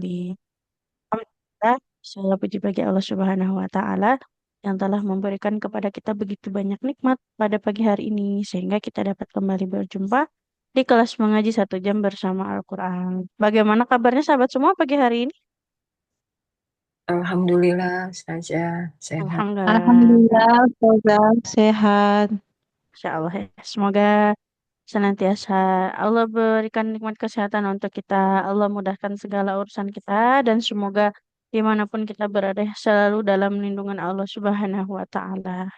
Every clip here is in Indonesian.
muslim. Alhamdulillah, segala puji bagi Allah Subhanahu wa Ta'ala yang telah memberikan kepada kita begitu banyak nikmat pada pagi hari ini, sehingga kita dapat kembali berjumpa di kelas mengaji 1 jam bersama Al-Quran. Bagaimana kabarnya sahabat semua pagi hari ini? Alhamdulillah saja sehat. Alhamdulillah, Alhamdulillah, semoga sehat. Insya Allah ya. Semoga senantiasa Allah berikan nikmat kesehatan untuk kita. Allah mudahkan segala urusan kita dan semoga dimanapun kita berada selalu dalam lindungan Allah Subhanahu wa Ta'ala.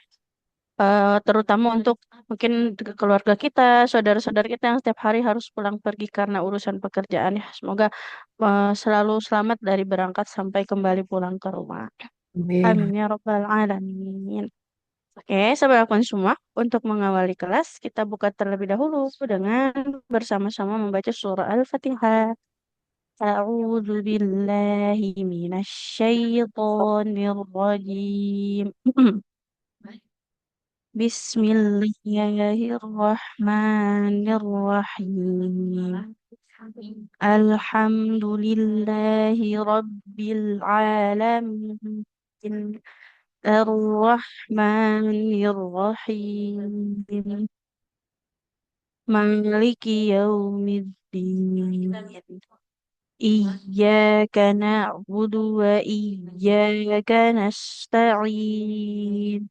Terutama untuk mungkin keluarga kita, saudara-saudara kita yang setiap hari harus pulang pergi karena urusan pekerjaan ya. Semoga selalu selamat dari berangkat sampai kembali pulang ke rumah. Amin Amin. ya Rabbal Alamin. Oke, sahabat semua, untuk mengawali kelas, kita buka terlebih dahulu dengan bersama-sama membaca surah Al-Fatihah. A'udzu billahi minasyaitonir rajim. Bismillahirrahmanirrahim. Alhamdulillahi rabbil alamin. Ar-Rahmanir-Rahim. Maliki yaumiddin. Iyyaka na'budu wa iyyaka nasta'in.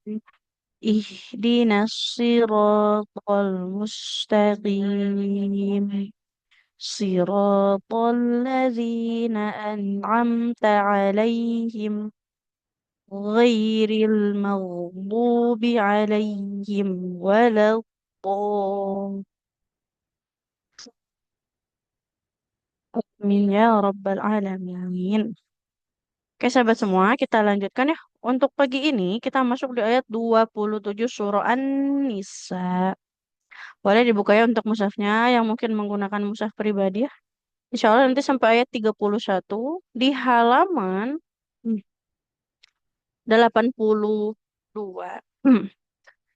Ihdinas siratal mustaqim. Siratal ladzina an'amta 'alaihim غير المغضوب عليهم ولا الضالين ya Rabbal Alamin. Oke sahabat semua, kita lanjutkan ya. Untuk pagi ini kita masuk di ayat 27 surah An-Nisa. Boleh dibuka ya untuk mushafnya yang mungkin menggunakan mushaf pribadi ya. Insya Allah nanti sampai ayat 31 di halaman 82.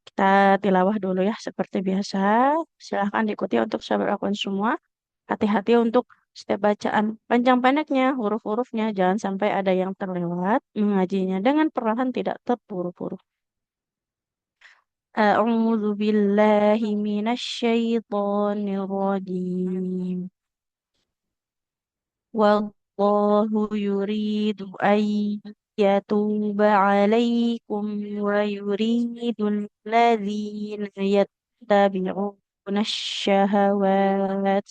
Kita tilawah dulu ya seperti biasa. Silahkan diikuti untuk sahabat akun semua. Hati-hati untuk setiap bacaan panjang pendeknya, huruf-hurufnya. Jangan sampai ada yang terlewat. Mengajinya dengan perlahan tidak terburu-buru. A'udzu billahi minasyaitonir rajim. Wallahu yuridu an yatuba alaikum wa yuridu alladhina yattabi'una syahawat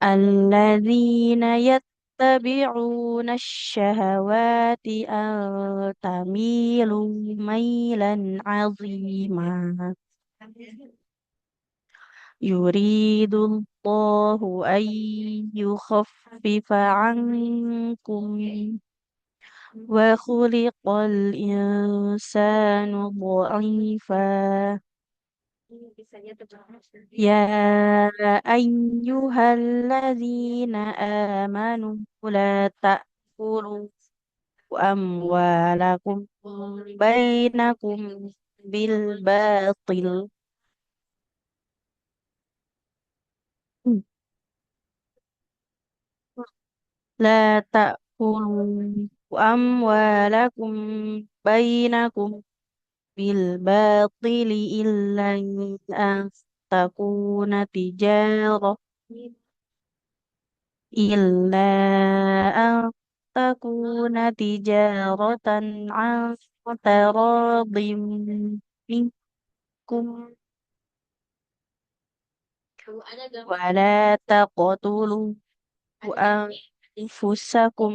الذين يتبعون الشهوات أن تميلوا ميلا عظيما يريد الله أن يخفف عنكم وخلق الإنسان ضعيفا يا أيها الذين آمنوا لا تأكلوا أموالكم بينكم بالباطل لا تأكلوا أموالكم بينكم بالباطل إلا أن تكون تجارة إلا أن تكون تجارة عن تراض منكم ولا تقتلوا أنفسكم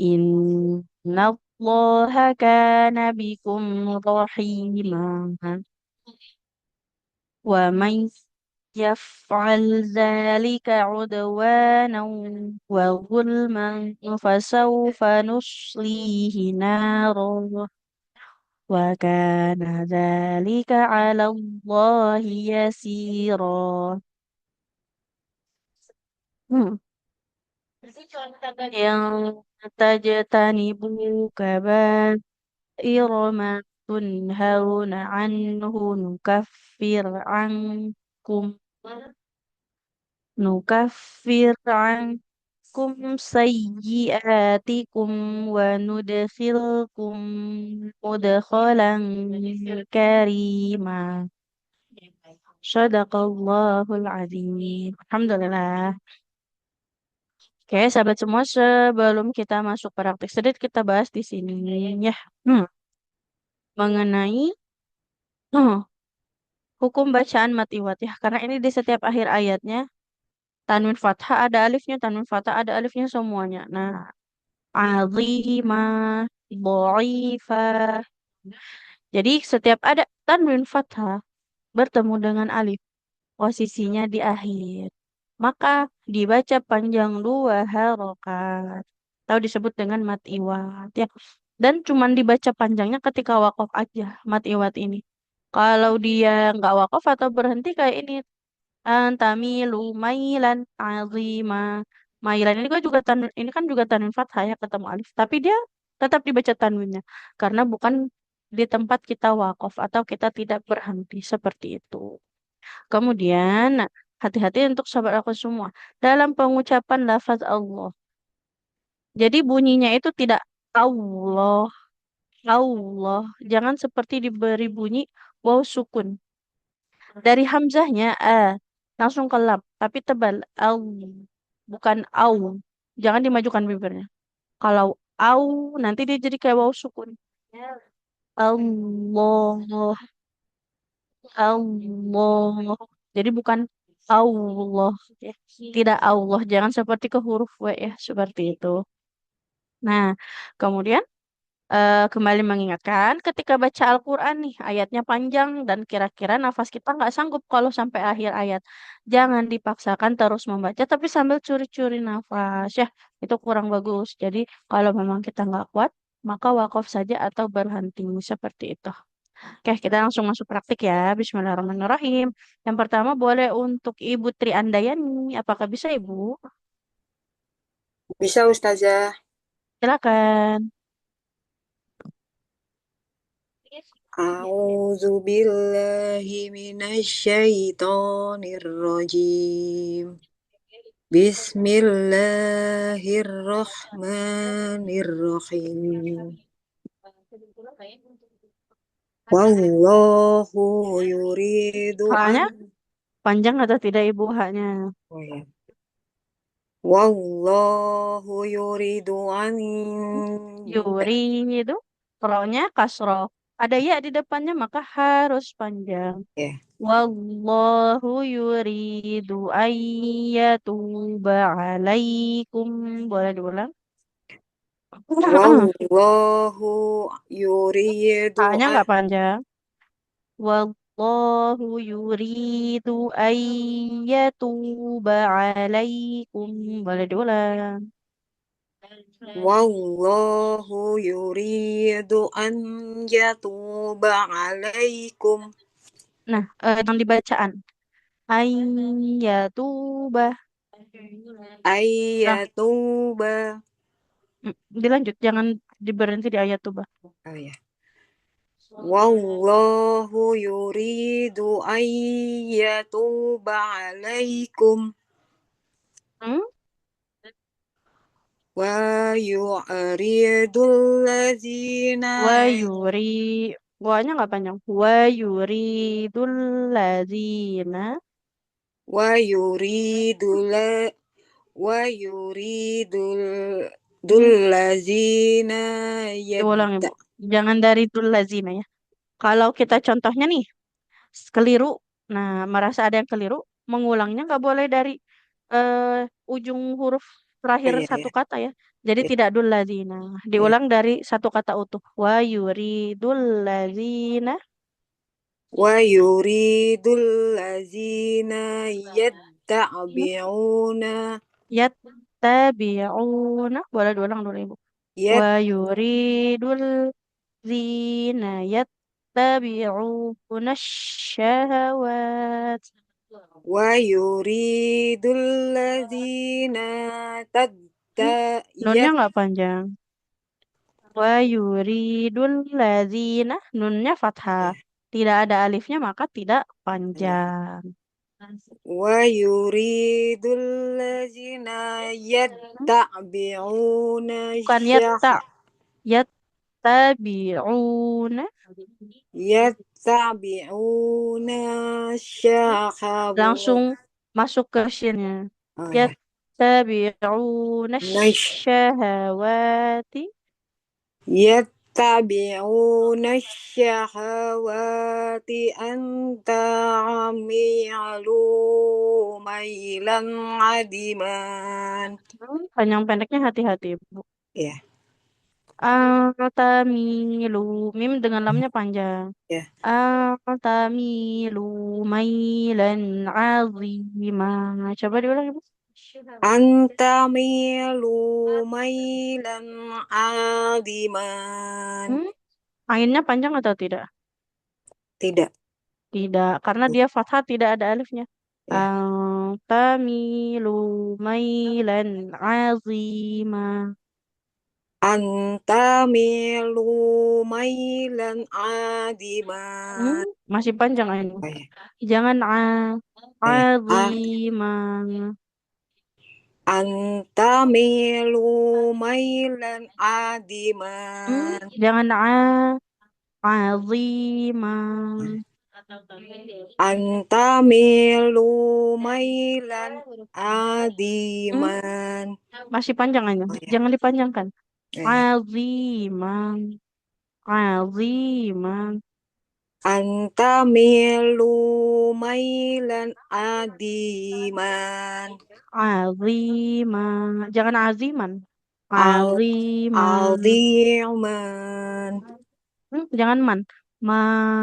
إن الله كان بكم رحيما ومن يفعل ذلك عدوانا وظلما فسوف نصليه نارا وكان ذلك على الله يسيرا. Hmm. Yang tajtanibu kabair ma tunhauna anhu nukaffir ankum nukaffir ankum sayyi'atikum wa nudkhilkum mudkhalan karima. Shadaqallahul azim. Alhamdulillah. Oke, sahabat semua, sebelum kita masuk praktik sedikit kita bahas di sini ya. Hmm, mengenai hukum bacaan mat iwat ya. Karena ini di setiap akhir ayatnya tanwin fathah ada alifnya, tanwin fathah ada alifnya semuanya. Nah, azimah, dhaifah. Jadi setiap ada tanwin fathah bertemu dengan alif, posisinya di akhir. Maka dibaca panjang dua harokat. Atau disebut dengan mat iwat ya. Dan cuman dibaca panjangnya ketika wakaf aja mat iwat ini. Kalau dia nggak wakaf atau berhenti kayak ini antamilu mailan azima. Mailan ini juga ini kan juga tanwin fathah ya ketemu alif, tapi dia tetap dibaca tanwinnya karena bukan di tempat kita wakaf atau kita tidak berhenti seperti itu. Kemudian, nah, hati-hati untuk sahabat aku semua dalam pengucapan lafaz Allah. Jadi bunyinya itu tidak Allah, Allah. Jangan seperti diberi bunyi waw sukun. Dari hamzahnya langsung ke lam, tapi tebal au, bukan au. Jangan dimajukan bibirnya. Kalau au nanti dia jadi kayak waw sukun. Allah, Allah. Jadi bukan Allah, ya. Tidak Allah. Jangan seperti ke huruf W ya, seperti itu. Nah, kemudian kembali mengingatkan ketika baca Al-Quran nih ayatnya panjang dan kira-kira nafas kita nggak sanggup kalau sampai akhir ayat. Jangan dipaksakan terus membaca tapi sambil curi-curi nafas ya. Itu kurang bagus. Jadi kalau memang kita nggak kuat maka wakaf saja atau berhenti seperti itu. Oke, kita langsung masuk praktik ya. Bismillahirrahmanirrahim. Yang pertama boleh untuk Ibu Tri Andayani. Apakah bisa Ibu? Bisa Ustazah. Silakan. A'udzu billahi minasyaitonir rajim. Bismillahirrahmanirrahim. Wallahu yuridu Soalnya an panjang atau tidak Ibu haknya? oh ya. Wallahu yuridu an Yuri itu roknya kasroh. Ada ya di depannya maka harus panjang. ya. Wallahu yuridu ayyatuba alaikum. Boleh diulang? Wallahu yuridu Hanya an nggak panjang. Wallahu yuridu ayyatuba alaikum. Boleh diulang. Wallahu yuridu an yatuba alaikum Nah, yang dibacaan. Ayyatuba. Nah, ayatuba. dilanjut. Jangan diberhenti di ayat tuba. Oh ya. Wallahu yuridu an yatuba alaikum Hmm? wa yu'ridul ladzina Wa yuri. Wanya nggak panjang. Wa yuridul ladzina. wa yuridul wa yuridul dul ladzina Diulang yadda Ibu. Jangan dari dul lazina ya. Kalau kita contohnya nih, keliru. Nah, merasa ada yang keliru, mengulangnya nggak boleh dari ujung huruf terakhir ya satu ya. kata ya. Jadi Ya. tidak dul lazina. Ya. Diulang dari satu kata utuh. Wa yuridul lazina. Wa yuridul ladzina yattabi'una Yattabi'una. Boleh diulang dulu Ibu. yat Wa yuridul zina yattabi'una syahawat. wa yuridul ladzina Hmm? tadda Nunnya yat nggak panjang. Wa yuridul ladzina. Nunnya fathah. ya Tidak ada alifnya maka tidak ya panjang. ويريد الذين يتبعون Bukan yattabi'una. يتبعون الشهوات. Langsung masuk ke shinnya. Oh ya, Yattabi'una Nash. syahawati. يتبعون الشهوات أن تعملوا ميلا عدما. Panjang pendeknya hati-hati, Bu. Ya, Altamilu. Mim dengan lamnya panjang. ya. Altamilu mailan azima. Coba diulang, Ibu. An tamilu mailan adiman. Hmm? Ainnya panjang atau tidak? Tidak, Tidak, karena dia fathah tidak ada alifnya. ya. Tamilu mailan azima. An tamilu mailan Hmm, adiman. masih panjang ini. Oh ya, Jangan oh ya. azima. An tamilu mailan Hmm, adiman. jangan azima. An tamilu mailan Hmm, adiman. masih panjang ini. Oh ya, Jangan dipanjangkan. oh ya. Azima. Azima. Antamilu mailan adiman. Aziman. Jangan aziman. Al Aziman. aldiman. Jangan man. Ma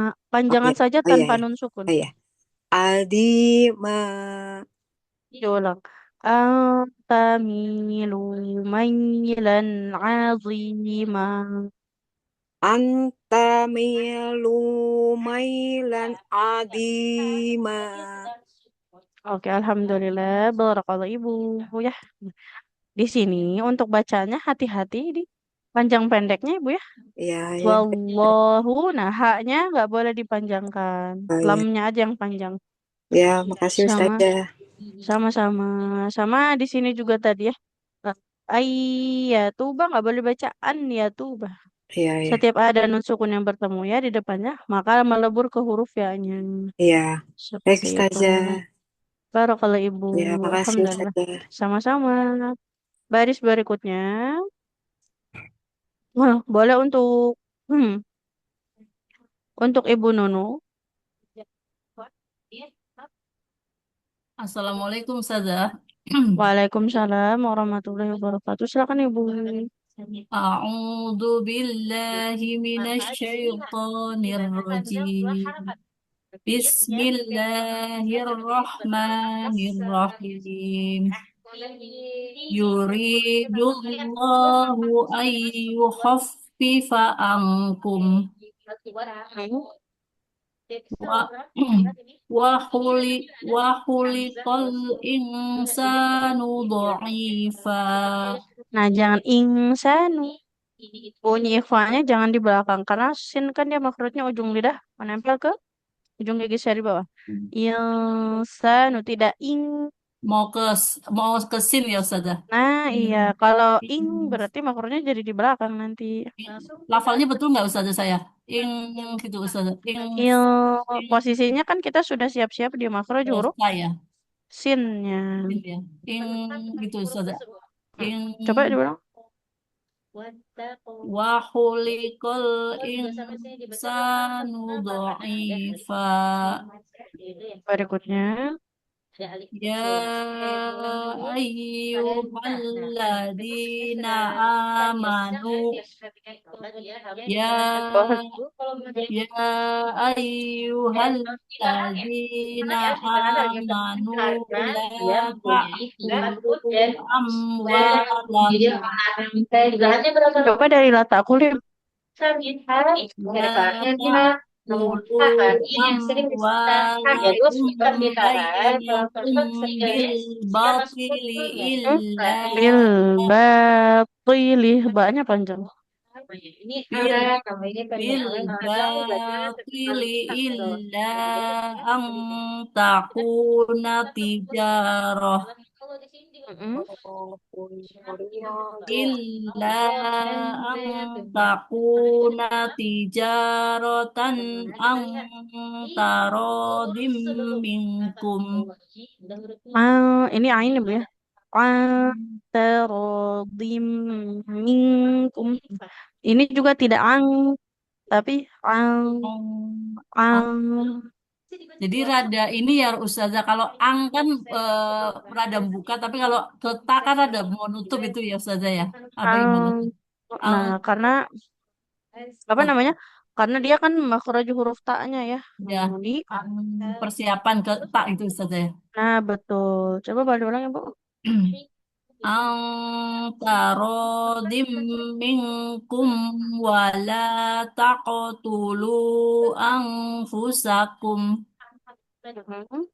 Oh panjangan ya, saja oh ya, tanpa ya, nun sukun. oh ya. Adiman. Diulang. Tamilu mailan azima. Antamilu mailan adiman. Oke, alhamdulillah. Barakallah ibu. Ya, di sini untuk bacanya hati-hati di panjang pendeknya ibu ya. Ya, ya. Wallahu, nah haknya nggak boleh dipanjangkan. Oh ya. Lamnya aja yang panjang. Ya, makasih Sama, Ustazah. sama-sama. Sama di sini juga tadi ya. Ya tuba nggak boleh baca an ya tuba. Iya, iya. Setiap ada nun sukun yang bertemu ya di depannya, maka melebur ke huruf ya-nya. Iya. Baik Seperti itu. Ustazah. Barakallah ibu. Ya, makasih Alhamdulillah. Ustazah. Sama-sama. Baris berikutnya. Wah, boleh hmm, untuk Ibu Nunu. Assalamualaikum Ustazah. Waalaikumsalam warahmatullahi wabarakatuh. Silakan Ibu. A'udzu billahi minasyaitonir rajim. Bismillahirrahmanirrahim. Yuridullahu an yukhaffifa ankum wa wa khuliqal insanu dha'ifa. Nah, jangan insanu. Bunyi ikhwanya jangan di belakang karena sin kan dia makrotnya ujung lidah menempel ke ujung gigi saya di bawah. Insanu tidak ing. Mau ke sin ya Ustazah. Nah, iya. Hmm. Kalau ing berarti makrotnya jadi di belakang nanti. Lafalnya betul nggak Ustazah saya? Ing gitu Ustazah. Ing, Il ing posisinya kan kita sudah siap-siap di makro huruf saya. sinnya. Gitu ya. Ing gitu Ustazah. Hmm. Ing Coba diulang. wa khuliqal insanu dha'ifa. Berikutnya. Ya ayyuhalladzina amanu. Ya Ya ayyuhalladzina amanu la ta'kulu amwalakum Coba dari lata kulit. la ta'kulu amwalakum bainakum bil batili Hmm? illa Bil batilih. Banyak panjang. bil بالباطل إلا أن تكون تجارة Mm-mm. إلا أن تكون تجارة عن تراض منكم Ini ain ya, Bu ya. Taradim minkum. Ini juga tidak ang, tapi ang. Jadi rada ini ya Ustazah, kalau ang kan rada buka, tapi kalau ke ta kan rada mau nutup itu ya Ustazah ya. Apa gimana? Ang. Ang Nah, karena apa oh, namanya? Karena dia kan makhraj huruf ta-nya ya. ya Di ang persiapan ke ta itu Ustazah ya. Nah, betul. Coba balik ulang ya, Bu. Tarodim minkum wala taqtulu anfusakum Mhm.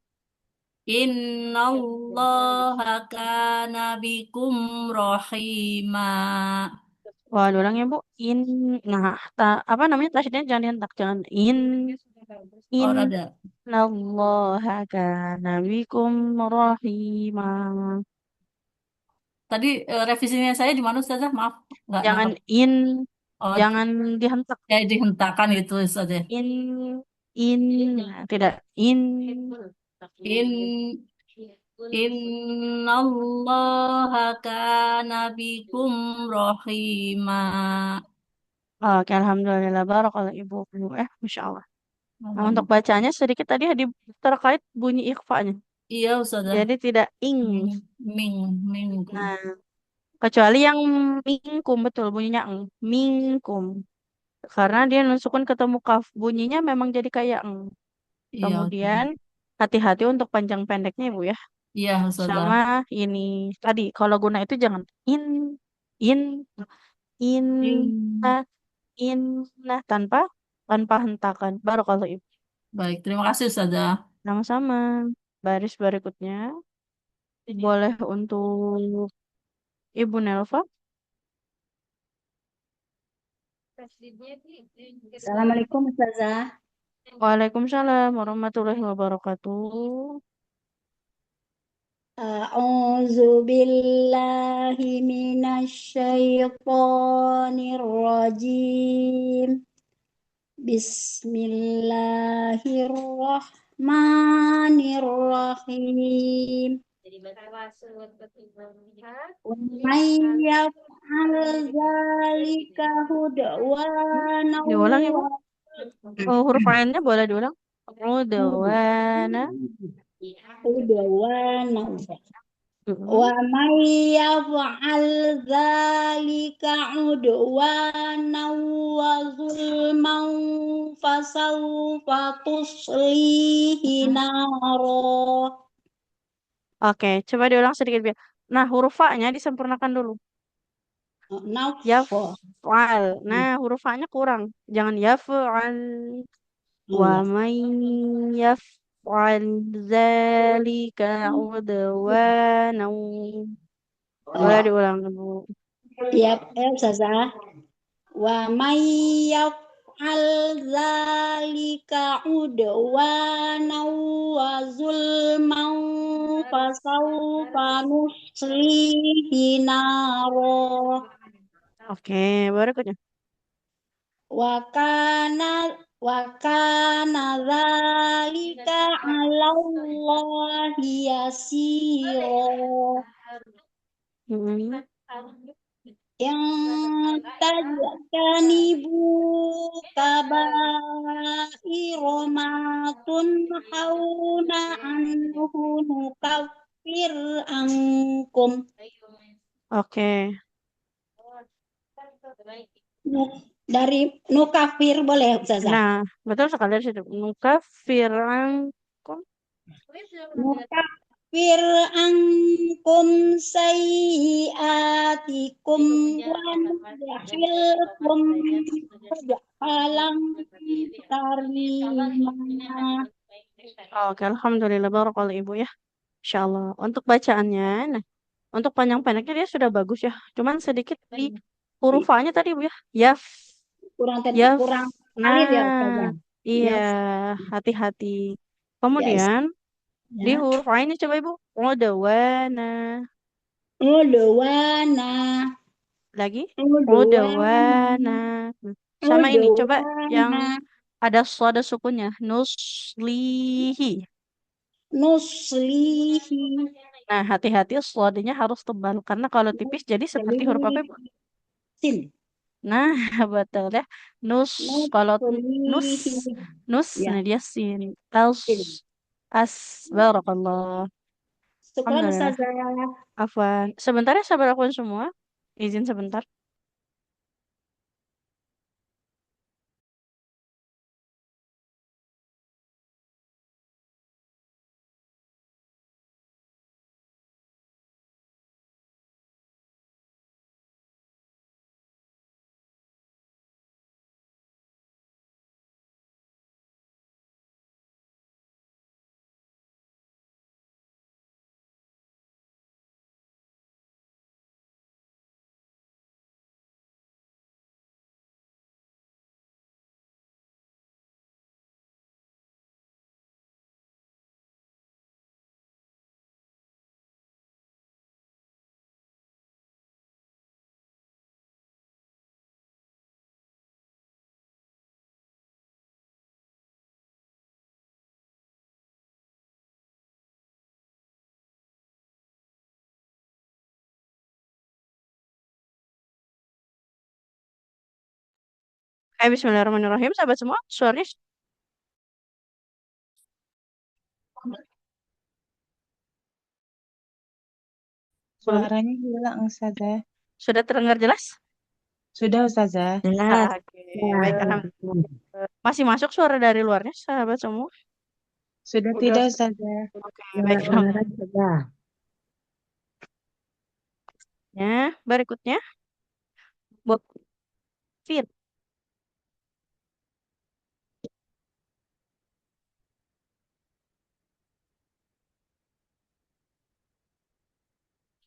innallaha kana bikum rahima. Wah, ulang ya, Bu. Nah, apa namanya? Tasydidnya jangan dihentak, jangan Oh in rada. Nallaha kana bikum rahimah. Tadi revisinya saya di mana Ustazah? Maaf, nggak Jangan nangkep. in, Oh, jangan dihentak. saya dihentakan itu Ustazah. In, nah, tidak in. In innallaha kana bikum rahima. Oke, alhamdulillah barakallah ibu. Masya Allah. Nah, untuk Alhamdulillah. bacanya sedikit tadi terkait bunyi ikhfanya. Iya Ustazah. Jadi tidak ing. Ming, ming, minggu. Nah, kecuali yang mingkum betul bunyinya eng. Mingkum. Karena dia nusukun ketemu kaf. Bunyinya memang jadi kayak eng. Iya Ustazah. Kemudian hati-hati untuk panjang pendeknya ibu ya. Iya Ustazah. Sama ini tadi kalau guna itu jangan in, in, Ming. nah, in, nah tanpa tanpa hentakan. Baru kalau ibu. Baik, terima kasih Ustazah. Sama-sama. Baris berikutnya boleh untuk Ibu Nelva. Assalamualaikum Ustazah. Waalaikumsalam warahmatullahi wabarakatuh. A'udzu billahi minasyaitonir rajim. Bismillahirrahmanirrahim. Wa may yaf'al dzalika hudwana Diulang ya, Bu. wa Oh, huruf ainnya boleh diulang. Udwana. hudwana Mm-mm. wa may yaf'al dzalika udwana wa zulman fasawfa tuslihi naro. Oke, coba diulang sedikit biar. Nah, huruf fa-nya disempurnakan dulu. Nafo. Yaf'al. Nah, huruf fa-nya kurang. Jangan yaf'al. Oh Wa ya. may yaf'al dzalika udwana. Oh Boleh ya. diulang, Bu. Ya, Ustazah. Wa may yaf'al dzalika udwana wa zulman fasawfa nuslihi naro. Oke, berikutnya. Wa kana wa kana dzalika 'ala Allahi yasira. Mm-mm. Yang tajtanibu kabairu ma tunhauna anhu nukaffir ankum. Oke. Dari nukafir boleh Ustazah? Nah, betul sekali dari situ. Nukafirankum. Nukafir ankum sayyiatikum wa nudkhilkum mudkhalan karimah. Oke, alhamdulillah barakallahu Ibu ya. Insyaallah. Untuk bacaannya, nah, untuk panjang pendeknya dia sudah bagus ya. Cuman sedikit di huruf A-nya tadi Bu ya. Yaf, kurang yaf. kurang alif ya Nah, Ustazah. iya, Ya, hati-hati. ya, Kemudian di ya. huruf A ini coba Ibu. Udawana. Udwana, Lagi. Udawana. udwana, Sama ini, coba yang udwana, ada sukunnya. Nuslihi. nuslihi, Nah, hati-hati slodinya harus tebal. Karena kalau tipis jadi seperti huruf apa, Ibu? sin, Nah, betul ya. Nus, kalau nus, nuslihi, nus, ya, nah dia sin. Els, sin. as, barakallah. Syukran Alhamdulillah. Ustazah. Afwan. Sebentar ya, sabar aku semua. Izin sebentar. Bismillahirrahmanirrahim. Sahabat semua, suaranya belum? Suaranya hilang, Ustazah. Sudah terdengar jelas? Sudah, Ustazah. Jelas. Oke, baik. Ya. Alhamdulillah. Masih masuk suara dari luarnya, sahabat semua? Sudah Udah. tidak, Ustazah. Oke, baik. Kedengaran sudah. Ya, berikutnya. Buat fit.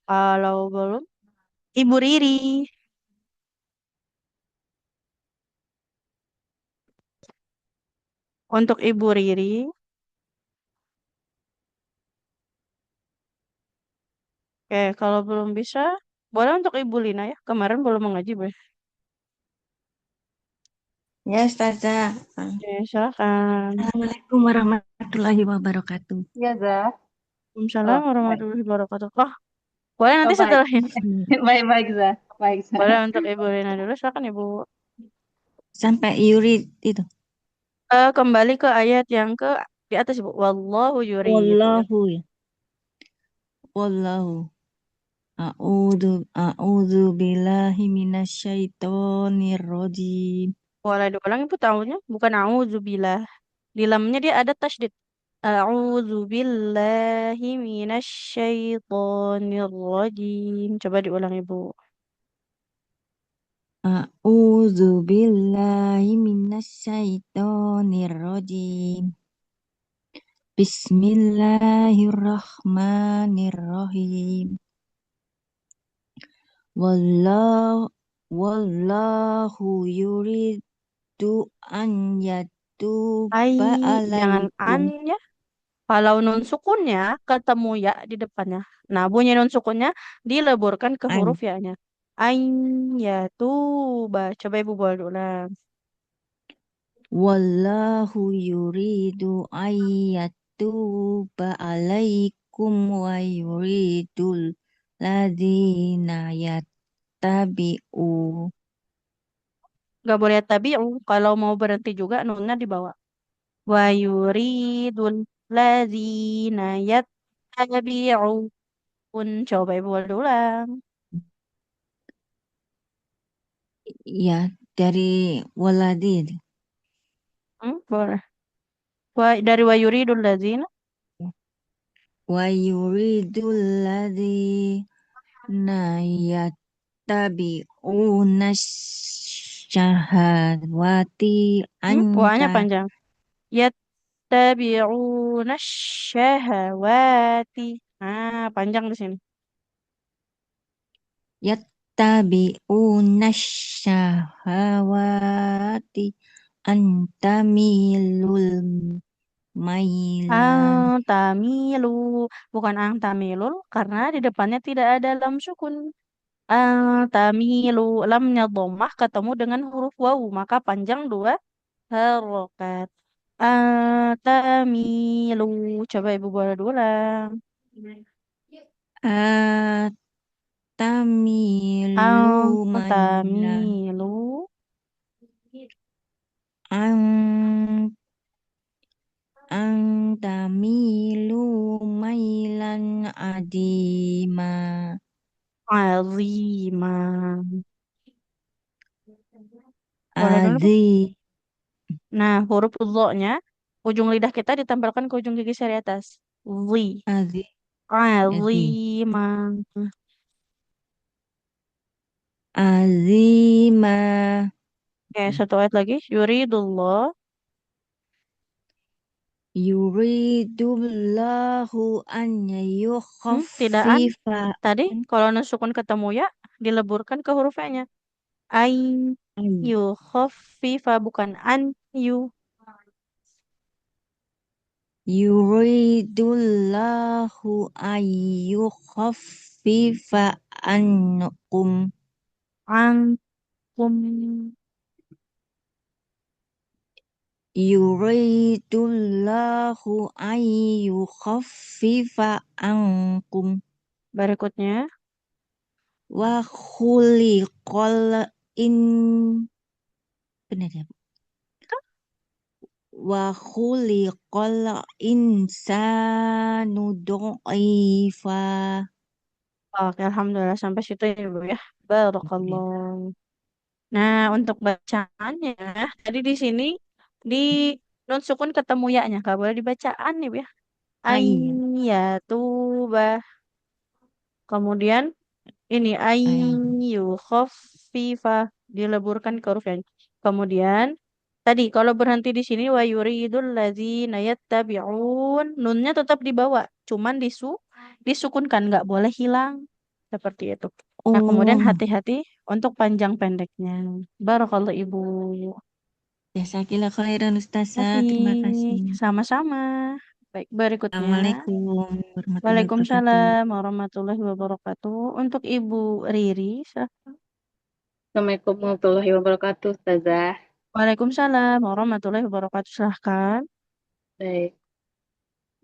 Kalau belum, Ibu Riri. Untuk Ibu Riri, oke, kalau belum bisa, boleh untuk Ibu Lina ya. Kemarin belum mengaji, boleh. Ya, Ustazah. Oke, silakan. Assalamualaikum warahmatullahi wabarakatuh. Iya, Zah. Waalaikumsalam Oh, baik. warahmatullahi wabarakatuh. Oh, boleh Oh, nanti baik. setelah ini. Baik-baik, Zah. Baik, Boleh Zah. untuk Ibu Lina dulu, silakan Ibu. Sampai Yuri itu. Kembali ke ayat yang ke di atas Ibu. Wallahu yurid. Wallahu ya. Wallahu. A'udzu billahi minasyaitonir rajim. Boleh diulang Ibu tahunnya? Bukan a'udzubillah. Di lamnya dia ada tasydid. A'udzubillahi minasyaitonir rajim. Coba diulang Ibu. A'udzu billahi minasyaitonir rajim. Bismillahirrahmanirrahim. Wallahu wallahu yuridu an Ai, yatuba jangan an alaikum. ya. Kalau nun sukunnya ketemu ya di depannya. Nah, bunyi nun sukunnya dileburkan ke huruf An. ya-nya. Ain ya tuba. Coba Ibu boleh ulang. Wallahu yuridu an yatuba alaikum wa yuridul ladzina yattabi'u. Gak boleh tabi'u. Kalau mau berhenti juga nunnya di bawah. Wa yuridul ladzina yattabi'un. Coba Ibu boleh ulang. Ya, dari waladin. Boleh. Dari wa yuridul ladzina. Wa yuridul ladzina yattabi'una syahawati Wa-nya anka panjang. Yattabi'una syahawati. Panjang di sini. tattabi'una syahawati antamilul mailan Tamilu, bukan tamilul karena di depannya tidak ada lam sukun. Tamilu, lamnya dhammah ketemu dengan huruf wawu, maka panjang dua harokat. Tamilu, coba ibu boleh ulang. atamilu mailan Tamilu, an antamilu mailan adima azimah. Boleh dulu, Bu? adi Nah, huruf dho-nya, ujung lidah kita ditempelkan ke ujung gigi seri atas. Zi. adi adi Azimah. azima Oke, satu ayat lagi. Yuridullah. yuridullahu an Tidak an. yukhaffifa Tadi, kalau nusukun ketemu ya, dileburkan ke huruf nya. Ay, an- yu, khaffifa, bukan an, yu. yuridullahu an yukhaffifa ankum Ankum. yuridullahu an yukhaffifa ankum Berikutnya. wa khuliqal in benar ya Bu? Wa khuliqal insanu dha'ifa. Oke, Alhamdulillah. Sampai situ ya, Bu ya. Barakallah. Nah, untuk bacaannya, tadi di sini di nun sukun ketemu ya-nya. Gak boleh dibacaan nih, Bu ya. Ayya Ayyatubah. Kemudian ini ayya ayyu khaffifah dileburkan ke huruf yang. Kemudian tadi kalau berhenti di sini wa yuridul ladzina yattabi'un nunnya tetap dibawa, cuman disukunkan nggak boleh hilang seperti itu. Nah, kemudian oh hati-hati untuk panjang pendeknya. Barakallahu Ibu. jazakillah khairan Ustazah, Tapi terima kasih. sama-sama. Baik, berikutnya. Assalamualaikum warahmatullahi wabarakatuh. Waalaikumsalam warahmatullahi wabarakatuh. Untuk Ibu Riri, Assalamualaikum warahmatullahi wabarakatuh, Ustazah. Waalaikumsalam warahmatullahi wabarakatuh. Silahkan. Baik.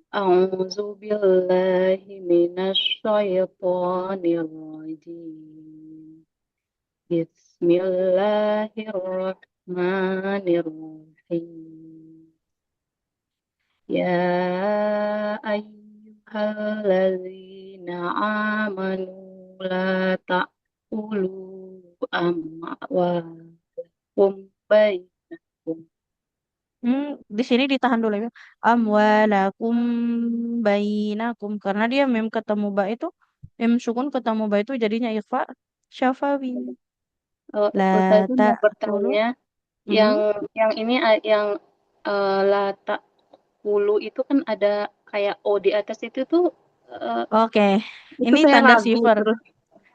A'udzu billahi minasyaitonir rajim. Bismillahirrahmanirrahim. Ya ayyuhalladzina amanu la ta'kulu amwalakum bainakum. Di sini ditahan dulu ya. Amwalakum bainakum karena dia mem ketemu ba itu mem sukun ketemu ba itu jadinya ikhfa syafawi. La Ustazah mau ta'kulu. bertanya, yang Mm. yang ini yang lata hulu itu kan ada kayak O di atas itu tuh eh, Oke, itu ini saya tanda ragu sifar. terus.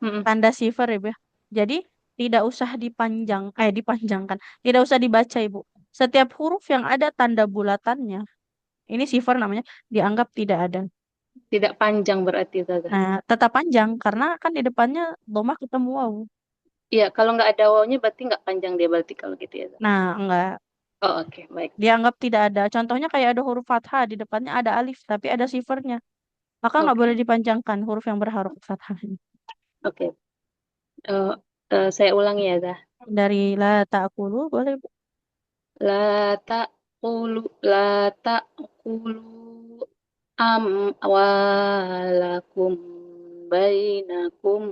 Mm-mm. Tanda sifar Ibu ya. Jadi tidak usah dipanjangkan. Tidak usah dibaca Ibu. Setiap huruf yang ada tanda bulatannya, ini sifar namanya, dianggap tidak ada. Tidak panjang berarti Ustazah. Nah, tetap panjang karena kan di depannya domah ketemu waw. Iya, kalau nggak ada wawunya berarti nggak panjang dia berarti kalau gitu ya. Zah. Nah, enggak Oh, oke, baik. dianggap tidak ada. Contohnya kayak ada huruf fathah di depannya ada alif tapi ada sifarnya. Maka nggak boleh Oke, dipanjangkan huruf yang berharuf fathah ini. oke. Eh, saya ulangi ya, Zah. Dari la ta'kulu boleh Bu? La taqulu la taqulu amwalakum bainakum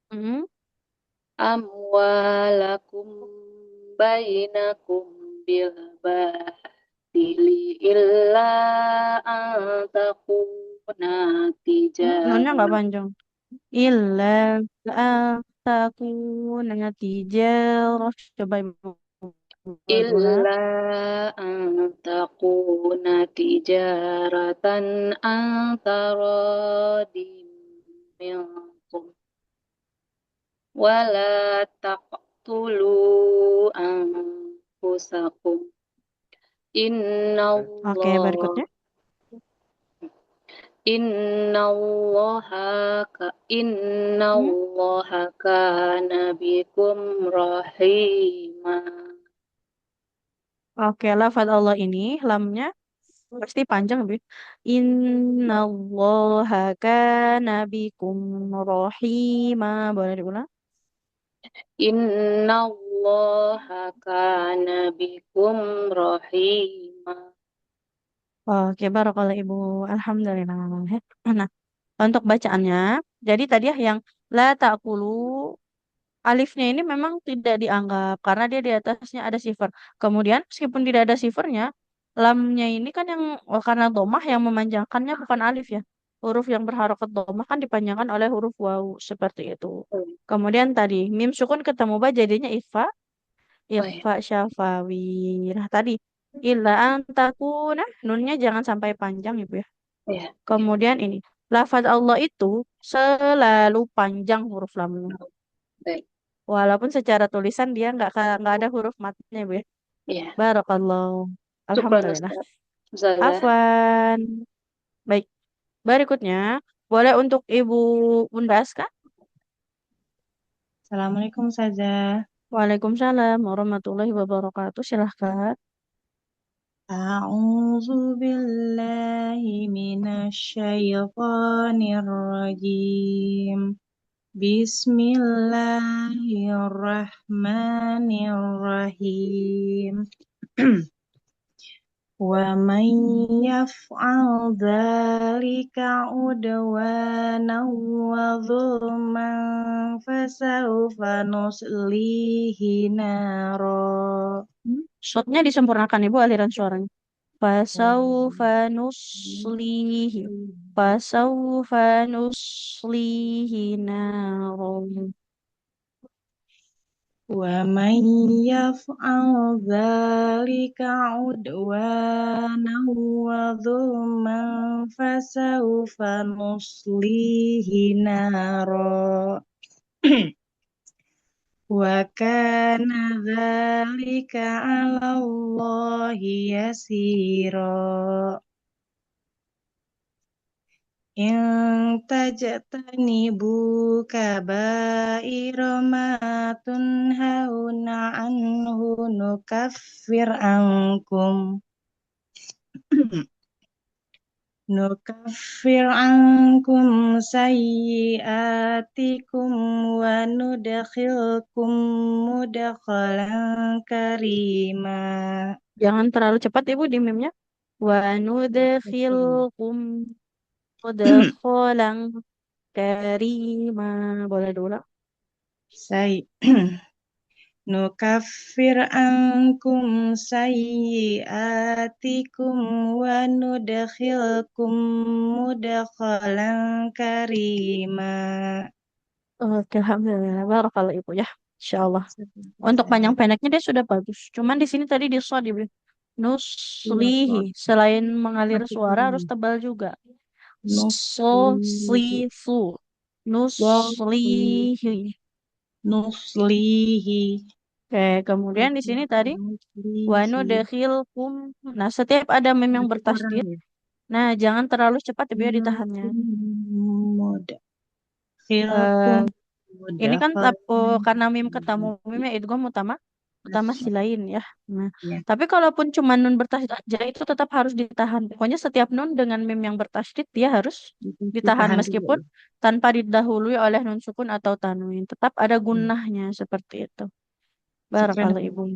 Mm. amwalakum bainakum bil batili illa an takuna Nunnya nggak tijarah panjang. Illa takuna tijarah. Coba Ibu buat ulang. illa an takuna tijaratan antara minkum wala taqtulu anfusakum. Oke, berikutnya. Innallaha kana bikum rahima. Oke, lafadz Allah ini lamnya pasti panjang lebih. Innallaha kana bikum rahima. Boleh diulang? Innallaha kana bikum rahima. Oke, barakallah Ibu. Alhamdulillah. Nah, untuk bacaannya, jadi tadi ya yang la ta'kulu alifnya ini memang tidak dianggap karena dia di atasnya ada sifar. Kemudian meskipun tidak ada sifarnya, lamnya ini kan yang karena domah yang memanjangkannya bukan alif ya. Huruf yang berharokat domah kan dipanjangkan oleh huruf wawu seperti itu. Kemudian tadi mim sukun ketemu ba jadinya ifa, Oh ya, ifa syafawi. Nah tadi illa antakuna nunnya jangan sampai panjang Ibu ya. ya, Kemudian ini lafaz Allah itu selalu panjang huruf lamnya. baik. Walaupun secara tulisan dia nggak ada huruf matnya, Bu ya. Ya, Barakallahu. syukran Alhamdulillah. Ustaz. Ustazah. Afwan. Baik. Berikutnya, boleh untuk Ibu Undas, Kak? Assalamualaikum saja. Waalaikumsalam warahmatullahi wabarakatuh. Silahkan. A'udzu billahi minasyaitonir rajim. Bismillahirrahmanirrahim. Wa man yaf'al dzalika udwanan wa dzulman fasawfa nuslihi naro. Shotnya disempurnakan, Ibu, aliran suaranya. Fasaufa nuslihi. Fasaufa nuslihi narum. Wa man yaf'al dzalika udwanan wa dzulman fasawfa nuslihi naro. Wa kana dzalika 'ala Allahi yasira. In tajtanibu kaba'ira ma tunhauna anhu nukaffir ankum sayyi'atikum wa nudkhilkum mudkhalan karima. Jangan terlalu cepat, Ibu, di mimnya. Wa nudkhilkum mudkhalan karima. Boleh diulang? Nukaffir ankum sayyi'atikum wa nudkhilkum mudkhalan karima. Oke, alhamdulillah. Barakallah Ibu ya. Insyaallah. Untuk panjang pendeknya dia sudah bagus. Cuman di sini tadi di short Ibu. Nuslihi. Selain mengalir suara harus tebal juga. Slifu. Nuslihi. Nuslihi. Oke, kemudian di sini tadi wanu dekhilkum. Nah, setiap ada mem yang bertasydid, nah jangan terlalu cepat ya biar ditahannya. Eh, ini kan karena mim ketemu mimnya idgham utama silain ya. Nah, Ya. tapi kalaupun cuma nun bertasydid aja itu tetap harus ditahan. Pokoknya setiap nun dengan mim yang bertasydid dia harus ditahan meskipun tanpa didahului oleh nun sukun atau tanwin. Tetap ada gunnahnya seperti itu. Barakallahu Ibu.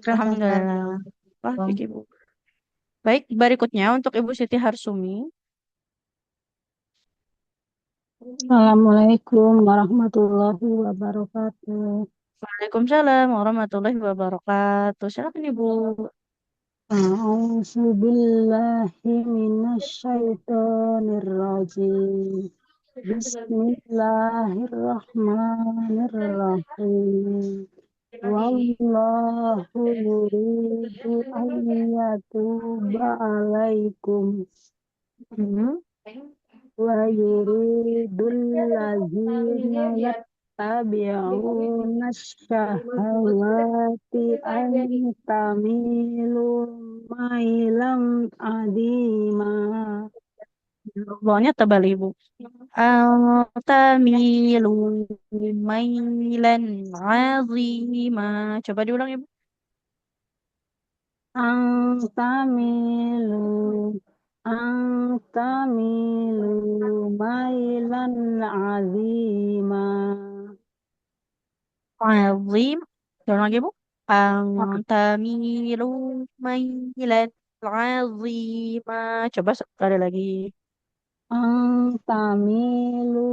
Alhamdulillah. Wah, Ibu. Baik, berikutnya untuk Ibu Siti Harsumi. Assalamualaikum warahmatullahi wabarakatuh. Waalaikumsalam warahmatullahi wabarakatuh. Silakan Ibu. A'udzu billahi minasyaitonir rajim. Bismillahirrahmanirrahim. Wallahu yuridu an yatuba alaikum Hmm. wa yuridul ladzina tabi'una syahawati an tamilu mailam adima. Bawahnya tebal ibu. Tamilu mailan azima. Coba diulang ibu. Ang tamilu ang tamilu mailan azima. Azim. Diulang lagi ibu. Tamilu mailan azima. Coba sekali lagi. Ang tamilu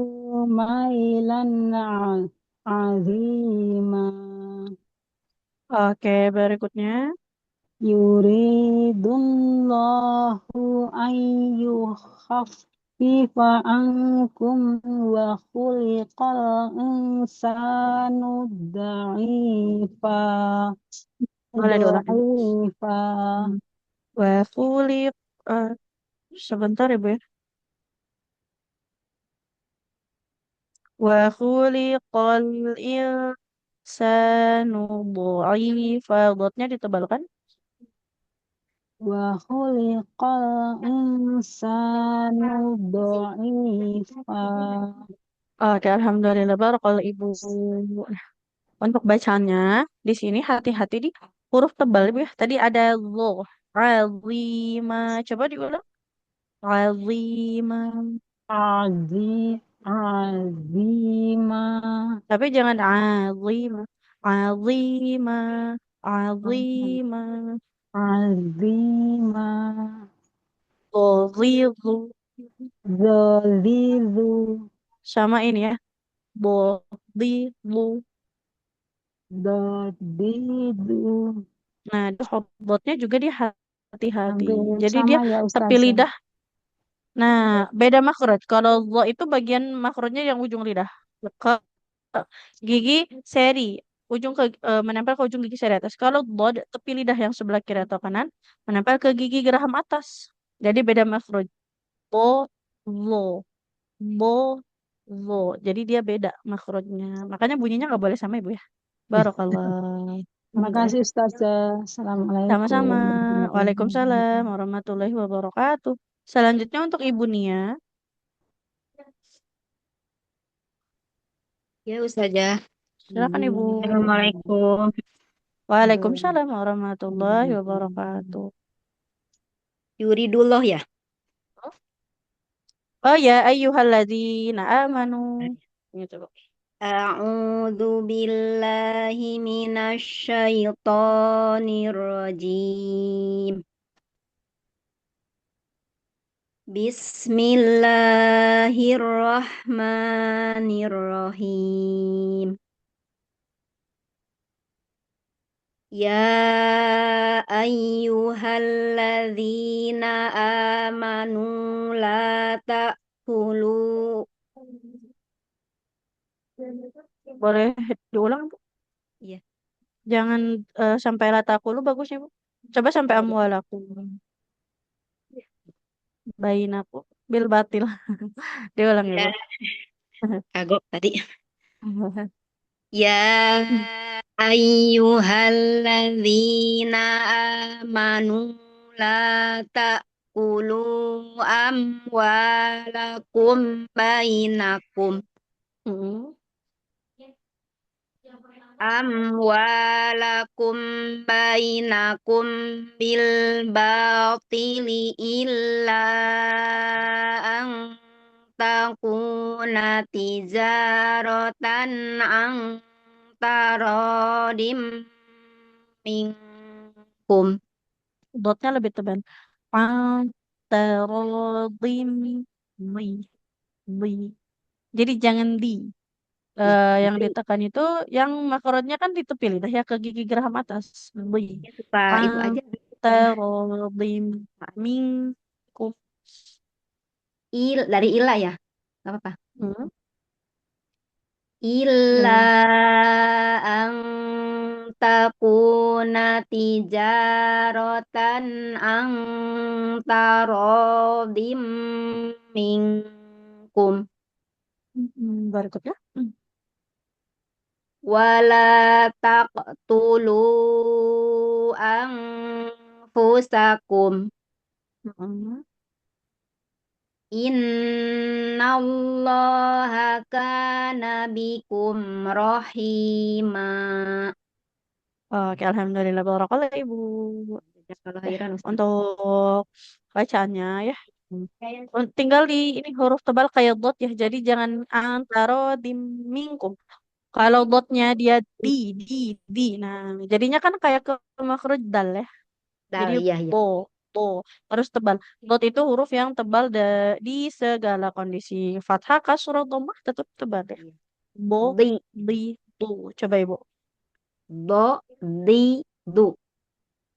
mailan azima. Oke, berikutnya. Yuridullahu an yukhaffifa ankum wa khuliqal insanu dha'ifa. Boleh diulang ibu. Dha'ifa. Wa khuliq. eh, Sebentar ibu ya. Wa khuliqal insanu dha'ifa. Dotnya ditebalkan. Wa khuliqal insanu dha'ifa. Oke, alhamdulillah barakallahu ibu. Nah, untuk bacanya di sini hati-hati di huruf tebal ibu ya. Tadi ada lo, azima. Coba diulang. Azima. Azima. Tapi jangan azima. Azima. Azima. Azima. Bozizu. Zalizu. Sama ini ya. Bozizu. Dodidu. Nah, di hotbotnya juga dia hati-hati. Hampir Jadi dia sama ya tepi Ustazah. lidah. Nah, beda makrot. Kalau lo itu bagian makrotnya yang ujung lidah. Ke gigi seri, ujung ke menempel ke ujung gigi seri atas. Kalau bod tepi lidah yang sebelah kiri atau kanan menempel ke gigi geraham atas. Jadi beda makrot. Bo, lo, bo, lo. Jadi dia beda makrotnya. Makanya bunyinya nggak boleh sama ibu ya. Barakallah. Terima kasih Ustazah. Sama-sama. Assalamualaikum warahmatullahi Waalaikumsalam wabarakatuh. warahmatullahi wabarakatuh. Selanjutnya untuk Ibu Nia. Ya, Ustazah. Silakan Ibu. Assalamualaikum. Waalaikumsalam warahmatullahi wabarakatuh. Yuridullah ya. Oh ya, ayyuhalladzina amanu. Gitu, Bu. A'udzu billahi minasyaitonir rajim. Bismillahirrahmanirrahim. Ya ayyuhalladzina amanu la ta'kulu. Boleh diulang, Bu? Iya. Jangan sampai lataku lu bagusnya, Bu. Coba sampai amwalaku. Bainaku bil batil. Diulang ya, Bu. Ya, kagok tadi. Ya ayyuhalladzina amanu la ta'kulu amwalakum bainakum Mm. amwalakum bainakum bil batili illa an takuna tijaratan an tarodim minkum. Dotnya lebih tebal. Panterodim li, li. Jadi jangan di. Ya, Yang itu ditekan itu yang makarotnya kan di tepi lidah ya ke gigi geraham atas. Li. ya suka itu aja. Panterodim minkum. Dari ilah ya, nggak apa-apa. Hmm. Illa Ya. ang takuna tijaratan ang tarodim minkum. Berikutnya. wala taqtulu anfusakum. Mm-mm. Innallaha kana bikum rahima. Oke, alhamdulillah barakallah Ibu. Jazakallahu Ya, khairan Ustaz. untuk bacaannya ya. Tinggal di ini huruf tebal kayak dot ya. Jadi jangan antara di mingkum. Kalau dotnya dia di, di. Nah, jadinya kan kayak ke makhraj dal ya. Jadi Dal, iya, iya. bo, bo, terus tebal. Dot itu huruf yang tebal di segala kondisi. Fathah, kasrah, dhammah tetap tebal ya. Iya. Bo, Di, di, bu. Coba Ibu. do, di, du.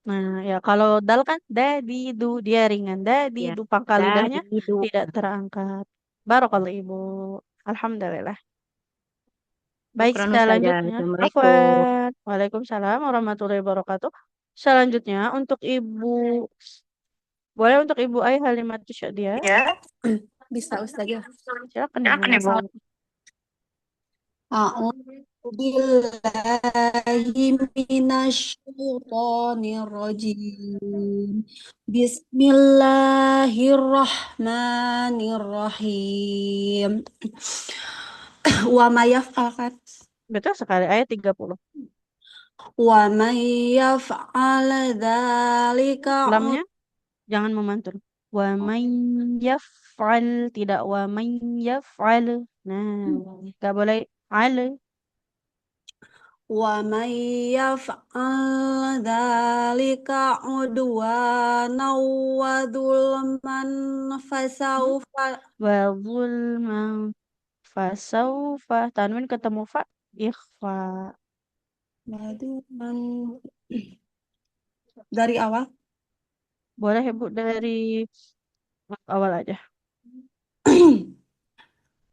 Nah, ya kalau dal kan di, du, dia ringan. Di, Ya, du, pangkal lidahnya di, du. tidak terangkat. Barakallah Ibu. Alhamdulillah. Baik, Syukran Ustazah. selanjutnya. Assalamualaikum. Afwan. Waalaikumsalam warahmatullahi wabarakatuh. Selanjutnya untuk Ibu, boleh untuk Ibu Ai Halimatus Syadiah. Ya, bisa Ustazah. Silakan Silakan Ibu. Ibu. A'udzu billahi minasyaitonir rajim. Bismillahirrahmanirrahim. Wa may yaf'al Betul sekali, ayat 30. wa may yaf'al dzalika Lamnya jangan memantul. Wa man yaf'al, tidak wa man yaf'al. Nah, nggak boleh al. wa may yaf'al dzalika udwanan wa dzulman fasawfa Wa zulman fasaufa. Tanwin ketemu fa. Ikhfa. dzulman dari awal. Boleh Ibu dari awal aja.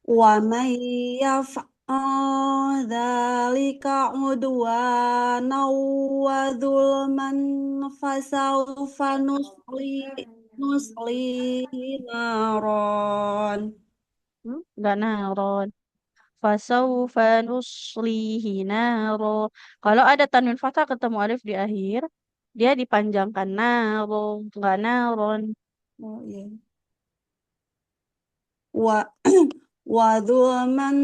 Wa may yaf'al dzalika udwanan wa dzulman fasawfa nuslihi naron. Nggak naron. Fasaufa nuslihi naro. Kalau ada tanwin fathah ketemu alif di akhir, dia dipanjangkan naro, nggak naron. Oh iya. Wa wa dzulman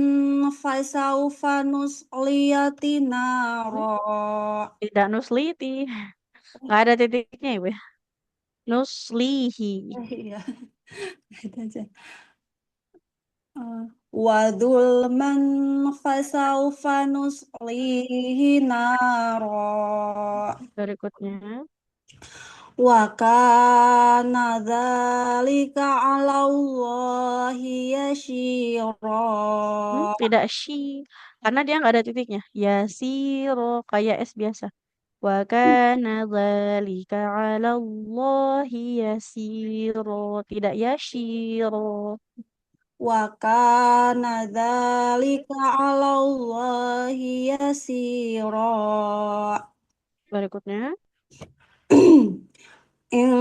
fasawfa nusliyati naro. Tidak nusliti. Nggak ada titiknya Ibu ya. Nuslihi. Iya, itu aja. Wa dzulman fasawfa nuslihi naro. Berikutnya. Wa kana dzalika 'ala Allahi yasyira. Tidak shi. Karena dia nggak ada titiknya. Yasiro. Kayak S biasa. Wa kana dzalika 'ala Allahi yasiro. Tidak yashiro. Wa kana dzalika 'ala Allahi yasira. Berikutnya. In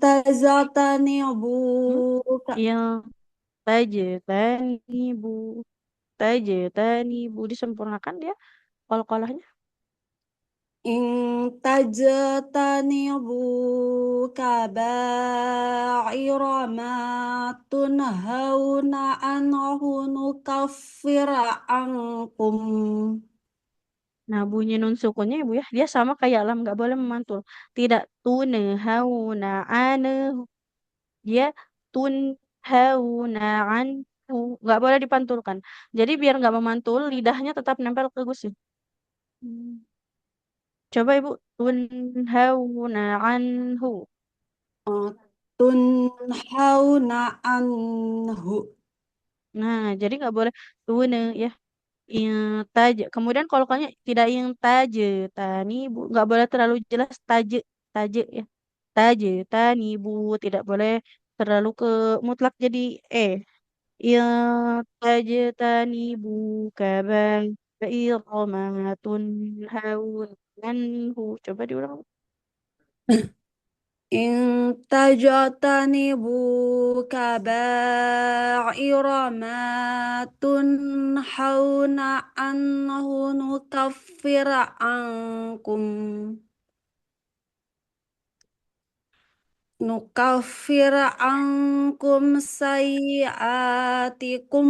tazatani Hmm? buka Yang tajetanibu. Tajetanibu. Disempurnakan dia qalqalahnya. in tajtani buka ba'ira ma tunhauna anhu nukaffir ankum. Nah, bunyi nun sukunnya Ibu ya, dia sama kayak lam, nggak boleh memantul. Tidak tun hauna ane, dia tun hauna anhu, nggak boleh dipantulkan. Jadi biar nggak memantul, lidahnya tetap nempel ke gusi. Coba Ibu, tun hauna anhu. Tunhauna anhu. Nah, jadi nggak boleh tun ya. Taj. Kemudian kalau kalian tidak yang taje, tani bu, nggak boleh terlalu jelas taje, taje ya. Taje, tani bu, tidak boleh terlalu ke mutlak jadi taje, tani bu, kabang, keiromatun, haun, anhu. Coba diulang. إن تجتنبوا كبائر ما تنحون عنه نكفر عنكم سيئاتكم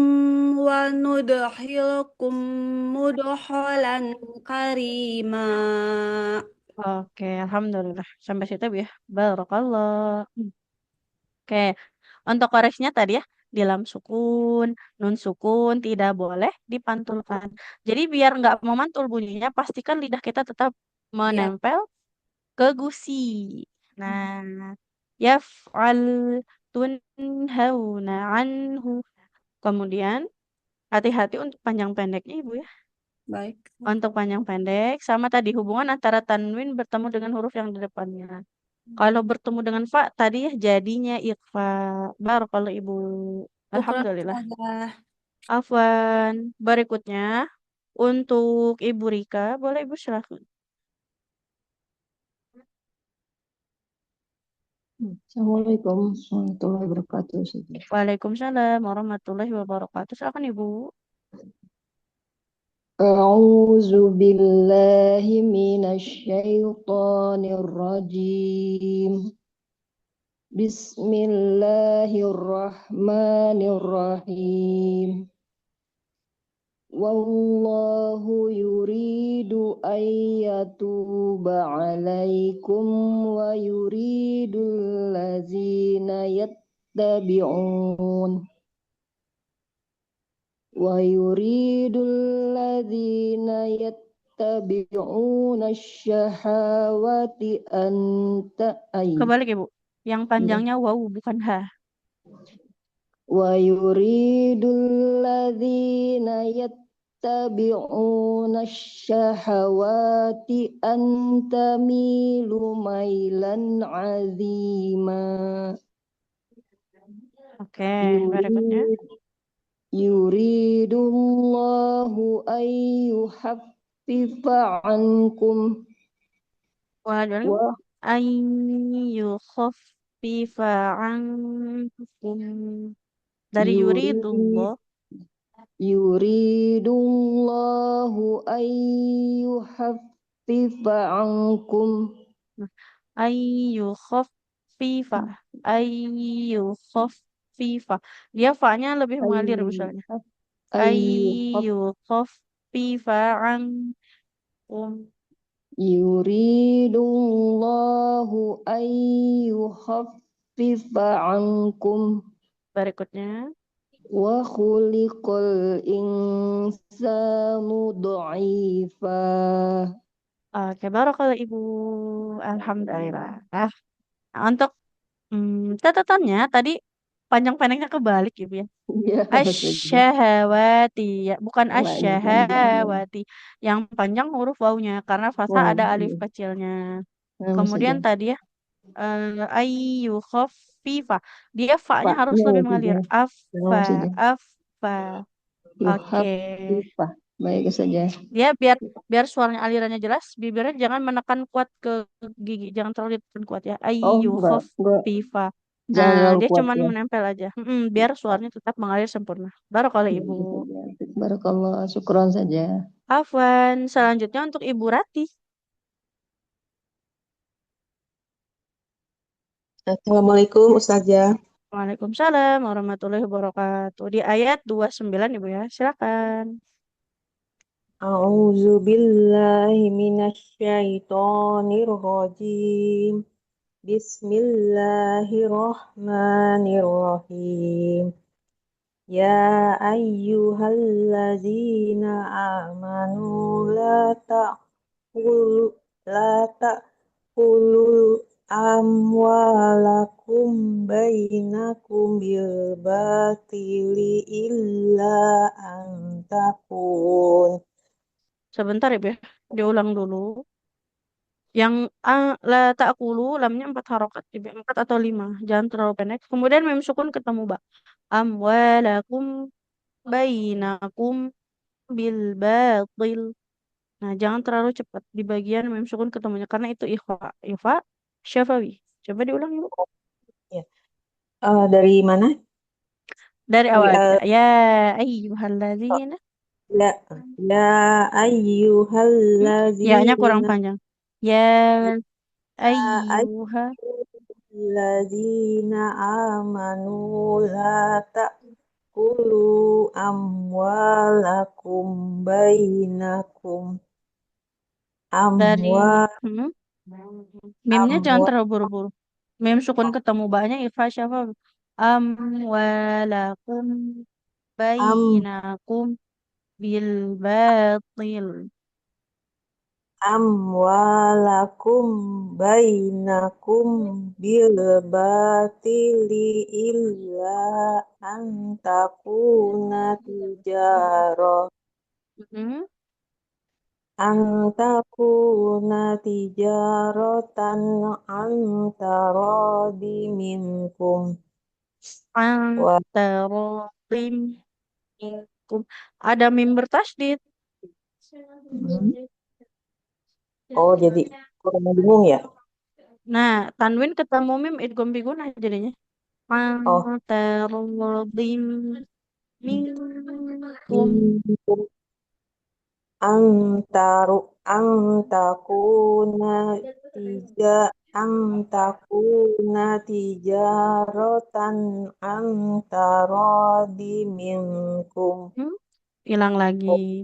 وندخلكم مدخلا كريما. Oke, alhamdulillah. Sampai situ Bu, ya. Barakallah. Oke, untuk koreksinya tadi ya, di lam sukun, nun sukun tidak boleh dipantulkan. Jadi biar nggak memantul bunyinya, pastikan lidah kita tetap Ya, menempel ke gusi. Nah, yaf'al tunhauna anhu. Kemudian hati-hati untuk panjang pendeknya Ibu ya. baik. Untuk panjang pendek sama tadi hubungan antara tanwin bertemu dengan huruf yang di depannya. Kalau bertemu dengan fa tadi ya jadinya ikhfa. Kalau Ibu. Syukran Alhamdulillah. Ustazah. Afwan. Berikutnya untuk Ibu Rika, boleh Ibu silakan. Assalamualaikum warahmatullahi wabarakatuh. Ustazah. Waalaikumsalam warahmatullahi wabarakatuh. Silakan Ibu. أعوذ بالله من الشيطان الرجيم. بسم الله الرحمن الرحيم. والله يريد أن يتوب عليكم ويريد الذين يتبعون الشهوات أن Kebalik Ibu. Yang panjangnya waw bukan ha. ويريد الذين يتبعون الشهوات أن تميلوا ميلا عظيما. Oke, berikutnya. يريد الله أن يخفف عنكم Waduh, an yukhaffifa ankum dari yuridullah. يريد الله أن يخفف عنكم An yukhaffifa. An yukhaffifa. Dia fa-nya lebih mengalir misalnya. An yukhaffifa ankum. يريد الله أن يخفف عنكم Berikutnya. وخلق الإنسان ضعيفا. Oke, barakallah Ibu. Alhamdulillah. Untuk catatannya tadi panjang pendeknya kebalik Ibu ya. Ya, Asyahawati, ya, bukan panjang ya. asyahawati. Yang panjang huruf wawunya karena fathah Wow, ada alif iya. kecilnya. Saja. Kemudian tadi ya ayyu khaffifa. Dia fa-nya harus Fa-nya lebih saja. mengalir. Affa, Saja. affa. Oke. Yuhafifah. Baik saja. Dia biar biar suaranya alirannya jelas, bibirnya jangan menekan kuat ke gigi, jangan terlalu ditekan kuat ya. Oh, Ayyu enggak. khaffifa. Jangan Nah, terlalu dia kuat cuman ya. menempel aja. Biar suaranya tetap mengalir sempurna. Barakallah Ibu. Baik saja. Barakallah, syukron saja. Afwan, selanjutnya untuk Ibu Rati. Assalamualaikum Ustazah. Waalaikumsalam warahmatullahi wabarakatuh. Di ayat 29 Ibu ya, silakan. A'udzu billahi minasyaitonir rajim. Bismillahirrahmanirrahim. Ya ayyuhalladzina amanu la ta'kulu amwalakum bainakum bil batili illa antakun. Sebentar Ibu ya, diulang dulu. Yang la ta'kulu lamnya 4 harokat, Ibu. 4 atau 5. Jangan terlalu pendek. Kemudian mem sukun ketemu ba. Amwalakum bainakum bil batil. Nah, jangan terlalu cepat di bagian mem sukun ketemunya karena itu ikhfa. Ikhfa syafawi. Coba diulang Ibu. Ya. Dari mana? Dari Dari awal aja. Ya ayyuhalladzina. ya, ya Ya-nya kurang ayyuhalladzina panjang. Ya ya ayyuha. ayyuhalladzina amanu la ta'kulu amwalakum bainakum Dari amwal hmm? Mimnya jangan amwal terlalu buru-buru. Mim sukun ketemu banyak ifa syafa amwalakum am bainakum bil batil. amwalakum bainakum bil batili illa an takuna tijarah Hmm? an takuna tijaratan an taradi minkum wa Antarotim minkum. Ada mim bertasydid. Hmm. Oh jadi kurang bingung ya. Nah, tanwin ketemu mim idgham bi gunnah jadinya. Oh Antarotim minkum. minkum antaru antakuna tija antakuna tijaratan antaradi minkum Hmm? Hilang lagi.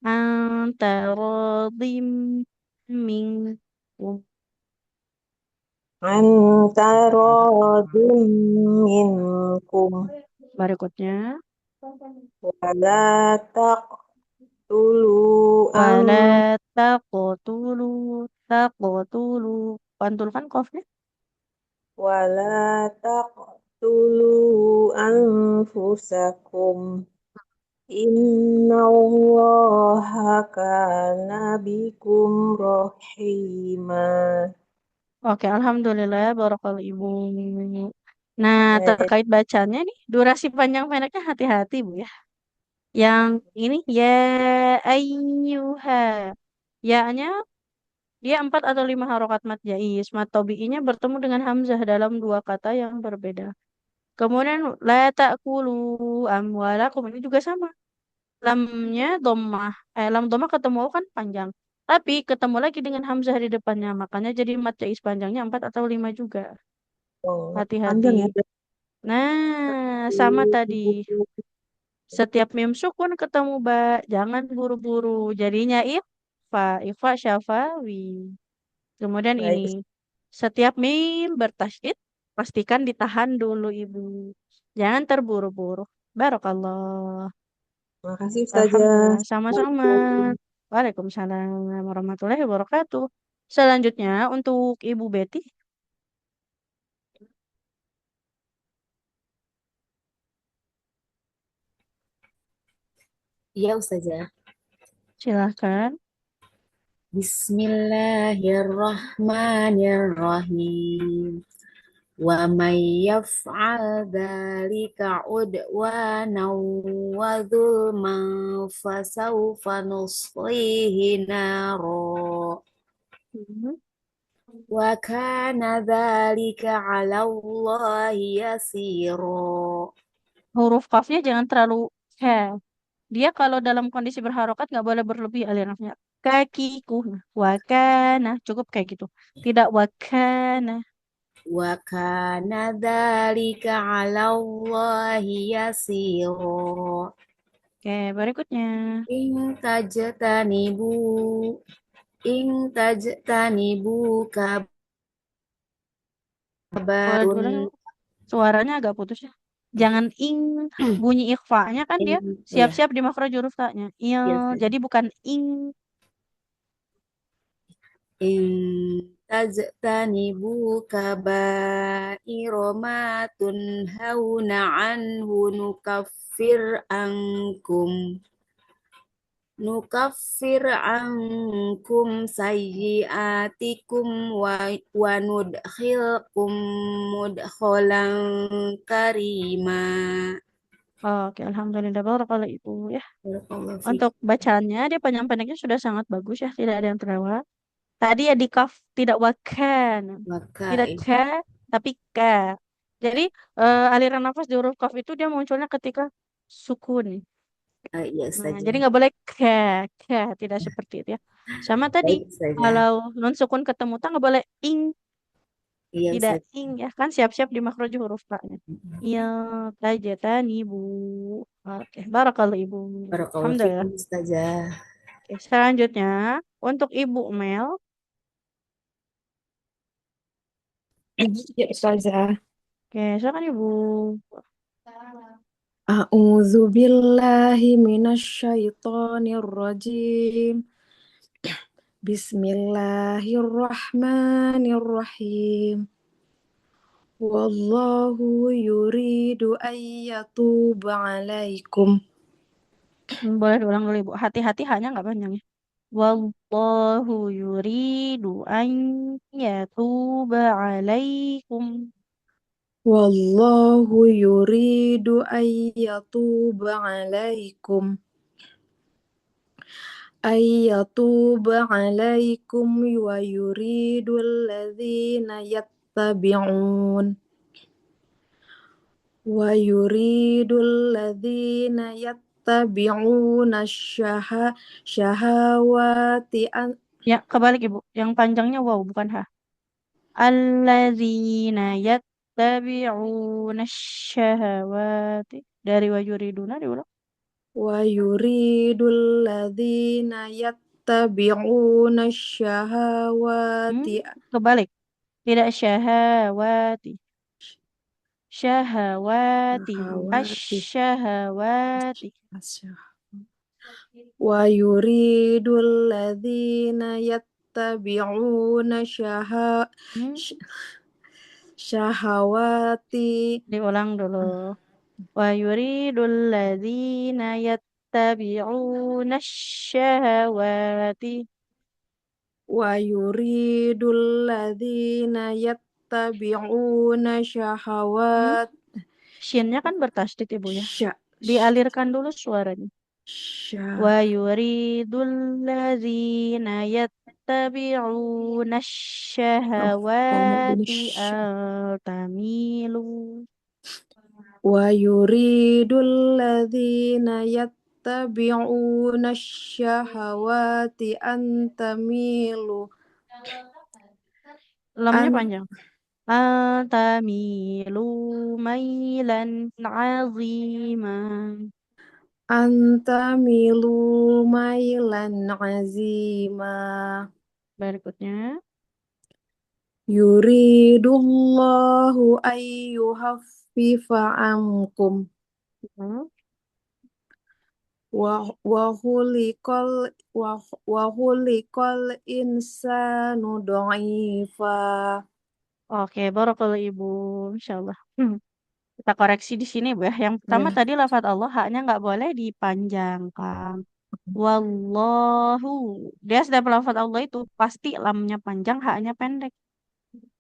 Antarotim minkum. antaradi minkum Berikutnya. wala taqtulu an Wala taqtulu taqtulu. Pantulkan kofnya. wala taqtulu anfusakum innallaha kana bikum rahima. Oke, alhamdulillah, barakallahu ibu. Nah, Eh, terkait bacanya nih, durasi panjang pendeknya hati-hati bu ya. Yang ini ya ayyuha. Ya-nya dia 4 atau 5 harokat mad jaiz. Mad tabi'inya bertemu dengan hamzah dalam dua kata yang berbeda. Kemudian la ta'kulu amwalakum ini juga sama. Lamnya dhammah. Lam dhammah ketemu kan panjang. Tapi ketemu lagi dengan hamzah di depannya. Makanya jadi mad jaiz panjangnya 4 atau 5 juga. oh, panjang ya. Hati-hati. Nah, sama tadi. Setiap mim sukun ketemu ba, jangan buru-buru. Jadinya ikhfa syafawi. Kemudian ini, Baik, setiap mim bertasydid, pastikan ditahan dulu ibu. Jangan terburu-buru. Barakallah. makasih Ustazah. Alhamdulillah. Sama-sama. Assalamualaikum. Waalaikumsalam warahmatullahi wabarakatuh. Selanjutnya untuk Ibu Betty, Iya, Ustazah. silahkan. Bismillahirrahmanirrahim. Wa may yaf'al dzalika udwanan wa dzulman fasawfa nuslihi naro. Hmm. Wa kana dzalika 'ala Allahi yasiro. Huruf kafnya jangan terlalu dia kalau dalam kondisi berharokat nggak boleh berlebih alirannya. Kakiku, nah, wakana, cukup kayak gitu. Tidak wakana. Wa kana dzalika 'ala Allahi yasiro. Oke, berikutnya. Ing tajtanibu ing tajtanibu kabarun Ulang, suaranya agak putus ya. Jangan ing, bunyi ikhfa-nya kan dia ya siap-siap di makhraj huruf ta-nya. ya Jadi bukan ing. ing tajtanibu kabairo ma tunhauna anhu nukaffir ankum sayyiatikum wa nudkhilkum mudkhalan karima. Oke, alhamdulillah. Barakallahu ibu ya. Barakallahu fiik. Untuk bacaannya dia panjang pendeknya sudah sangat bagus ya, tidak ada yang terlewat. Tadi ya di kaf tidak wakan. Maka Tidak ya. ka, tapi ka. Jadi aliran nafas di huruf kaf itu dia munculnya ketika sukun. Iya Nah, saja. jadi nggak boleh ka, tidak seperti itu ya. Sama tadi, Baik saja. kalau nun sukun ketemu tak nggak boleh ing, Iya tidak saja. ing ya kan siap-siap di makhraj huruf ka-nya. Ya, tajatan ibu. Oke, barakallahu ibu. Barakallahu Alhamdulillah. fikum Ustazah. Oke, selanjutnya untuk Ibu Mel. Ya, Ustazah. Oke, silakan Ibu. A'udzu billahi minasyaitonir rajim. Bismillahirrahmanirrahim. Wallahu yuridu ayyatuba alaikum. Boleh diulang dulu Ibu. Hati-hati hanya nggak panjang ya. Wallahu yuridu an yatuba alaikum. Wallahu yuridu ayyatuba alaikum. Ayyatuba alaikum wa yuridu alladhina yattabi'un. Wa yuridu alladhina yattabi'una syahawati an. Ya, kebalik Ibu. Yang panjangnya wow, bukan ha. Alladzina yattabi'una syahawati. Dari wa yuriduna diulang. Wa yuridul ladzina yattabi'una syahawati Kebalik. Tidak syahawati. Syahawati. syahawati Asyahawati. wa yuridul ladzina yattabi'una syahawati. Diulang dulu. Wa yuridul ladzina yattabi'una syahawati. Wa yuridul ladzina yattabi'una syahawat. Shinnya kan bertasydid Ibu ya. Dialirkan dulu suaranya. Wa yuridul ladzina yattabi'una syahawati al-tamilu. Wa yuridul ladzina yattabi'una syahawati antamilu. Lamnya panjang. Antamilu mailan azima. Antamilu mailan azima. Berikutnya. Yuridullahu ayyuhaffifa ankum. Wa khuliqal insanu dha'ifa. Oke, barakallahu Ibu. Insyaallah. Kita koreksi di sini, Bu ya. Yang pertama tadi lafadz Allah haknya nggak boleh dipanjangkan. Wallahu. Dia setiap lafadz Allah itu pasti lamnya panjang, haknya pendek.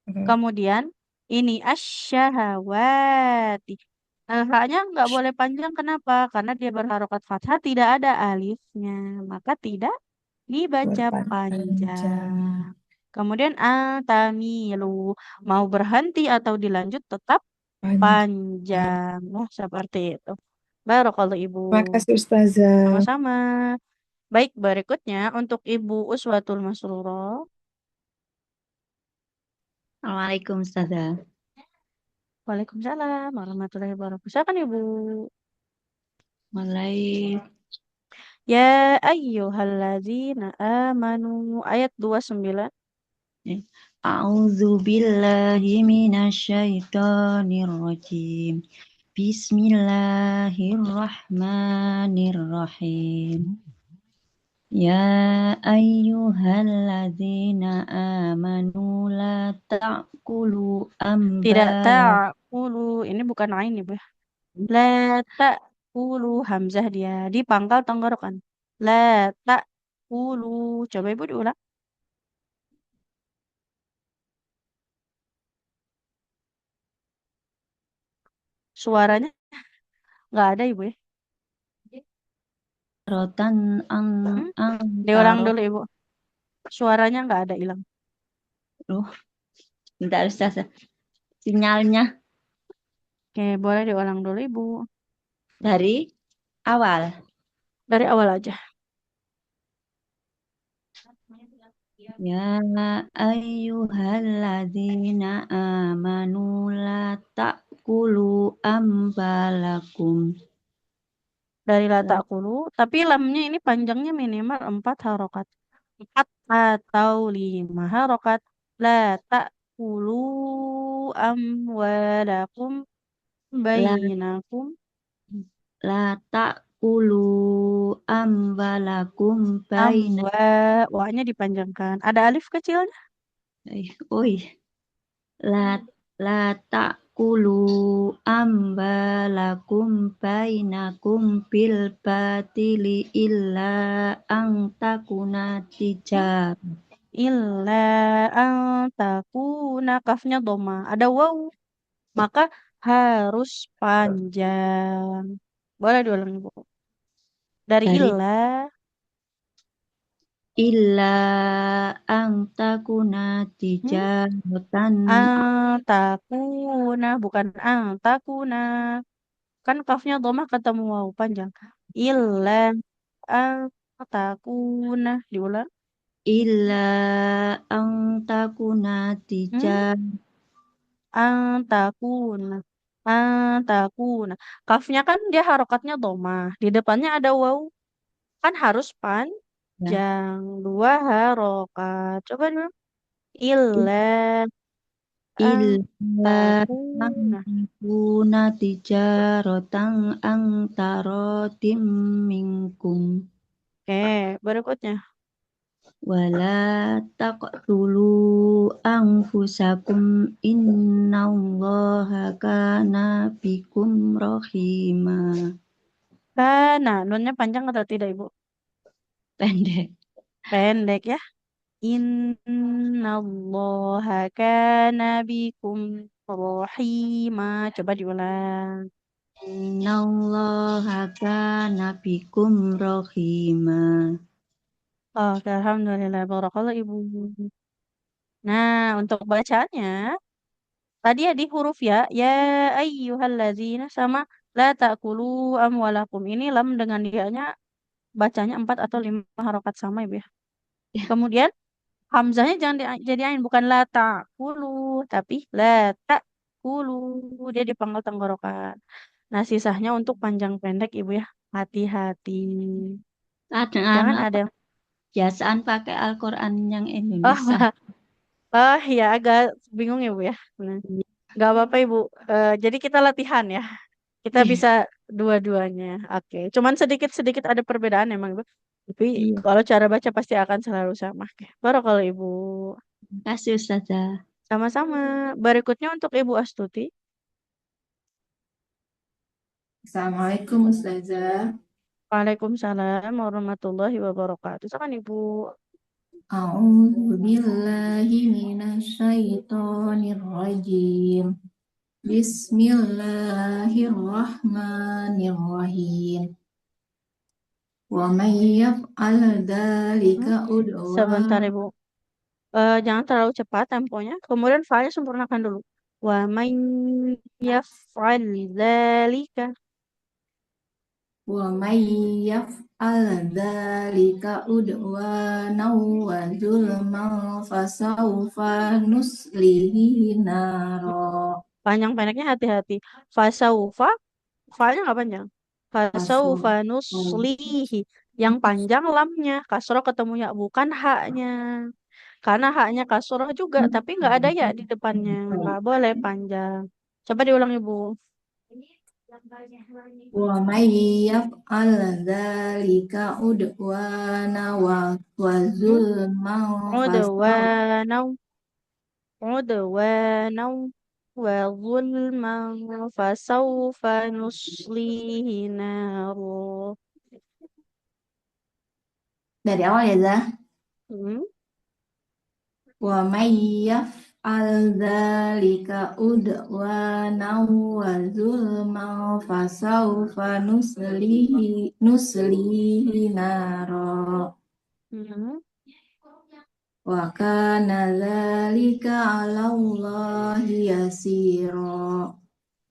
Kemudian ini asyahawati. Haknya nggak boleh panjang. Kenapa? Karena dia berharokat fathah, tidak ada alifnya. Maka tidak dibaca panjang. Kemudian atamilu. Mau berhenti atau dilanjut tetap panjang. Nah, seperti itu. Barakallahu Ibu. Makasih Ustazah. Sama-sama. Baik, berikutnya untuk Ibu Uswatul Masrurah. Assalamualaikum Ustazah. Waalaikumsalam warahmatullahi wabarakatuh. Silakan Ibu. Mulai Ya ayyuhalladzina amanu ayat 29. A'udzu billahi minasyaitonir rajim. Bismillahirrahmanirrahim. Ya ayyuhalladzina amanu la ta'kulu Tidak amba. ta'kulu. Ini bukan ain Ibu ya. La ta'kulu hamzah dia di pangkal tenggorokan. La ta'kulu. Coba Ibu diulang. Suaranya nggak ada Ibu ya. Rotan Diulang dulu Ibu. Suaranya nggak ada hilang. Loh, bentar Ustazah. Sinyalnya Oke, boleh diulang dulu Ibu. dari awal. Dari awal aja. Ya ayyuhalladzina amanu la ta'kulu ambalakum. Dari la ta'kulu, tapi lamnya ini panjangnya minimal 4 harokat. 4 atau 5 harokat. La ta'kulu amwalakum La bainakum. la ta'kulu ambalakum baina. Wa-nya dipanjangkan. Ada alif kecilnya. Oi. La la ta'kulu ambalakum bainakum bil batili illa ang takuna tijar. Illa antakuna kafnya doma. Ada waw. Maka harus panjang. Boleh diulang Ibu. Dari Dari illa illa ang takuna hmm? tijaratan Antakuna bukan antakuna. Kan kafnya doma ketemu waw panjang. Illa antakuna diulang. illa ang takuna Hmm? tijar Antakuna. Antakuna. Kafnya kan dia harokatnya doma. Di depannya ada waw. Kan harus ya. panjang. 2 harokat. Coba dulu. Illa Illa ang antakuna. takuna tijaratan ang tarotim minkum. Oke, berikutnya. Wala taqtulu anfusakum innallaha kana bikum rahima. Nah, nunnya panjang atau tidak, Ibu? Pendek. Pendek ya. Innallaha kana bikum rahima. Coba diulang. Innallaha kana bikum rahima. Oke, alhamdulillah. Barakallah Ibu. Nah, untuk bacaannya, tadi ya di huruf ya ayyuhalladzina sama la ta'kulu amwalakum. Ini lam dengan dianya bacanya 4 atau 5 harokat sama Ibu ya. Kemudian hamzahnya jangan jadi ain, bukan la ta'kulu, tapi la ta'kulu. Dia dipanggal tenggorokan. Nah, sisanya untuk panjang pendek Ibu ya. Hati-hati. Kadang anu Jangan ada apa? yang Biasaan pakai Al-Quran yang oh, Indonesia. ya agak bingung ya Bu ya. Nah, nggak apa-apa Ibu. Jadi kita latihan ya. Kita Iya, bisa dua-duanya. Oke. Cuman sedikit-sedikit ada perbedaan emang Ibu. Tapi iya. kalau cara baca pasti akan selalu sama. Oke. Baru kalau Ibu. Terima kasih Ustazah. Sama-sama. Berikutnya untuk Ibu Astuti. Assalamualaikum Ustazah. Waalaikumsalam warahmatullahi wabarakatuh. Silakan Ibu. A'udzu billahi minasyaitonir rajim. Bismillahirrahmanirrahim. Wa may yaf'al dzalika Sebentar udwan Ibu. Jangan terlalu cepat temponya. Kemudian fa-nya sempurnakan dulu. Wa may yaf'al dzalika. wa may yaf'al dzalika udwana wa zulman fasawfa nuslihi naro. Panjang pendeknya hati-hati. Fasaufa, fa-nya nggak panjang. Fasaufa nuslihi. Yang panjang lamnya. Kasroh ketemu ya, bukan haknya. Karena haknya kasroh juga, tapi nggak ada ya di depannya. Nggak boleh panjang. Coba diulang Ibu. Wa may yaf'al dzalika udwana wa Hmm? zulman fasawfa Udwanau, udwanau, wa zulman, fasaufa nuslihi naro. dari awal ya Zah. Hmm? Wa may yaf'al dzalika udwana wa zulman fasawfa nuslihi naro. Hmm. wa kana dzalika 'ala Allahi yasira.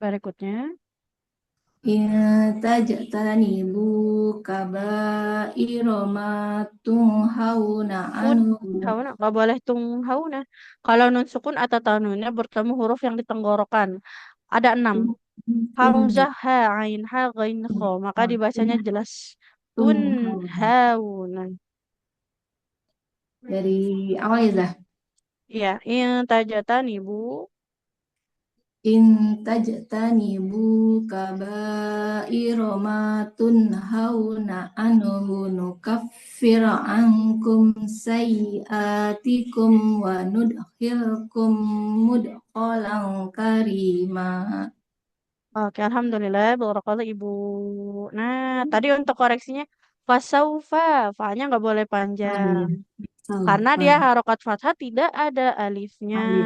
Berikutnya. In tajtanibu kaba'ira ma tunhauna Tun anhu. hauna nggak boleh tung hauna. Kalau nun sukun atau tanwinnya bertemu huruf yang ditenggorokan. Ada 6. Tun Hamzah, ha, ain, ha, ghain, kho. Maka dibacanya jelas. Tun tunhauna. hauna. Dari awal ya, Zah. Ya, in tajatan ibu. In tajtanibu kaba'ira ma tunhauna anhu nukaffir ankum sayyi'atikum wa nudkhilkum mudkhalan karima. Oke, alhamdulillah. Barakallah ibu. Nah, tadi untuk koreksinya. Fasaufa. Fa-nya nggak boleh Oh iya, panjang. Karena saufa. dia harokat fathah tidak ada alifnya. Alif.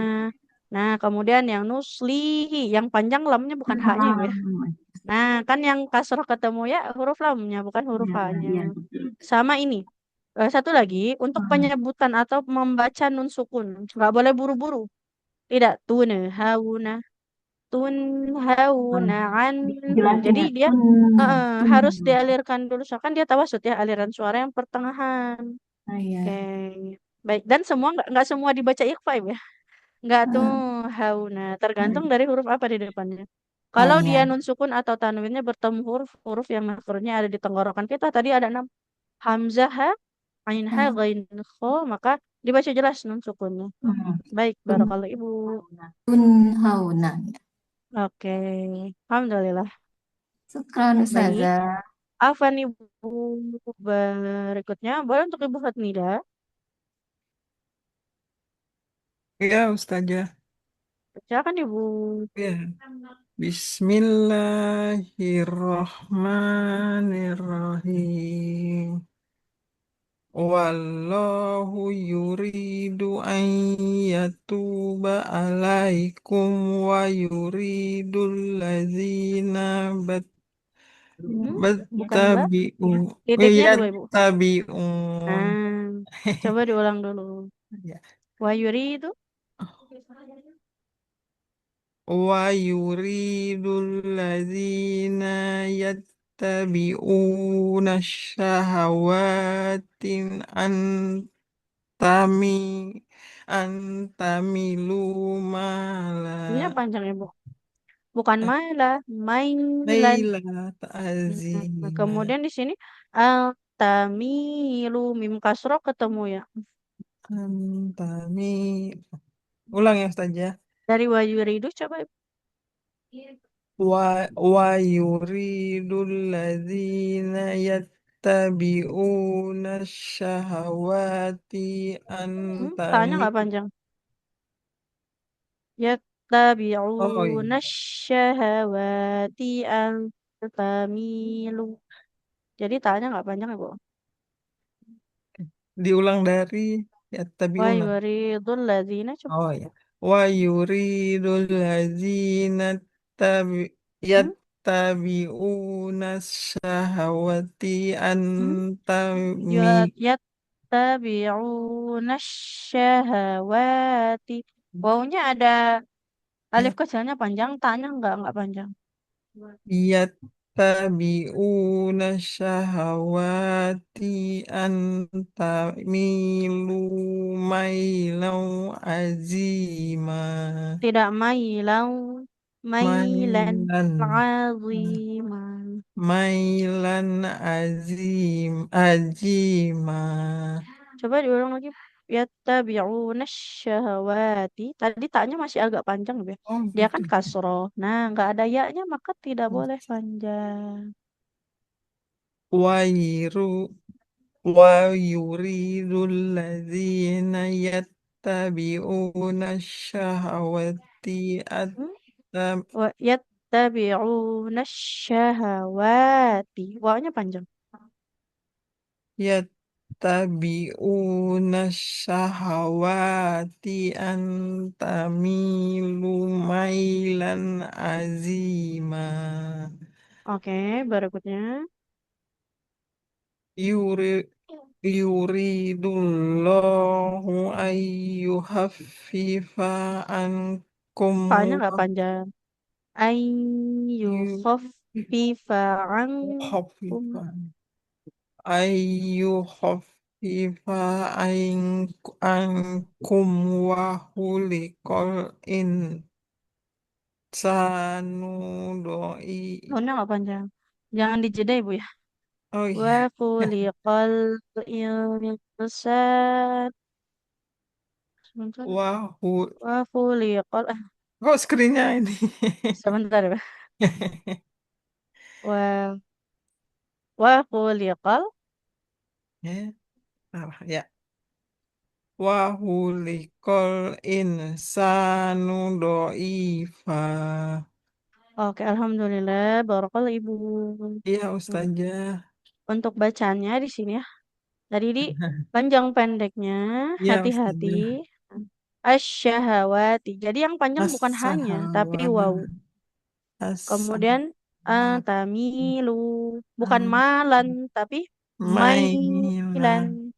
Nah, kemudian yang nuslihi, yang panjang lamnya bukan haknya Ibu ya. Nah, kan yang kasroh ketemu ya huruf lamnya, bukan huruf Iya, haknya. iya. Sama ini. Satu lagi, untuk penyebutan atau membaca nun sukun, nggak boleh buru-buru. Tidak, tune, hauna, tun, hauna, anhu. Jelasin Jadi ya. dia Tun. harus dialirkan dulu. Soalnya dia tawasud ya, aliran suara yang pertengahan. Ah, iya. Oke, baik. Dan semua nggak semua dibaca ikhfa ya. Nggak tuh Ah, hauna. Tergantung dari huruf apa di depannya. oh Kalau dia iya. nun sukun atau tanwinnya bertemu huruf yang makronya ada di tenggorokan kita tadi ada 6. Hamzah, ha, ain, ha, Ah, ghain, kho, maka dibaca jelas nun sukunnya. Baik, Tun. barakallahu ibu. Tunhauna. Oke, alhamdulillah. Syukran Baik, Ustazah. Afan ibu berikutnya boleh untuk ibu Fatnida. Ya, Ustazah. Silakan ibu. Ya. Bismillahirrahmanirrahim. Wallahu yuridu an yatuba alaikum wa yuridul lazina Bukan mbak? battabi'u Titiknya dua ibu. yattabi'un. Coba diulang dulu. Ya. Wa yuridu. Wa yuridul lazina yattabi'una syahawatin an tami antamilu mala Ini panjang ibu. Bukan maila, mainlan. maila Nah, ta'zima kemudian di sini al tamilu mim kasro ketemu ya. antami ulang ya Ustazah. Dari wa yuridu coba ibu. wa yuridul ladzina yattabi'una syahawati Tanya antami nggak panjang. oh Yattabi'una iya syahawati an tamilu. Jadi tanya nggak panjang ibu. diulang dari Wa yattabi'una yuridul ladzina coba. oh ya wa yuridul ladzina tabi Hmm? yattabi'una syahawati Hmm? antami Yattabi'una syahawati. Wawunya ada alif kecilnya panjang, tanya nggak panjang. yattabi'una syahawati antamilu mailau azima Tidak mailau, mailan, mailan aziman. mailan azima Coba diulang lagi. Yattabi'una syahawati. Tadi taknya masih agak panjang ya. oh Dia gitu kan kasroh. Nah, nggak ada ya-nya maka tidak boleh panjang. wairu wa yuridul ladzina yattabi'una syahawati Hmm? Wa yattabi'una syahawati. Wawunya panjang. yattabi'una syahawati antamilu mailan azima Oke, berikutnya. yuri yuridullahu ayyuhaffifa ankum Fa-nya nggak panjang. Ayyu khaffifa ankum. khaffifa ayyuhaffifa ankum wa khuliqal insanu doi. Nya nggak panjang. Jangan dijeda Ibu ya. Oh Wa iya. khuliqal insan. Sebentar. Wahu. Wa khuliqal. Kok screennya ini? Sebentar ya. Wa khuliqal. Ya, salah ya. Wahulikol insanu doifa. Oke, alhamdulillah. Barakallah Ibu. Iya, Ustazah. Untuk bacanya di sini ya. Tadi di panjang pendeknya, Iya, hati-hati. Ustazah. Asyahawati. Jadi yang panjang bukan hanya, tapi waw. Kemudian tamilu. Bukan malan, tapi mailan.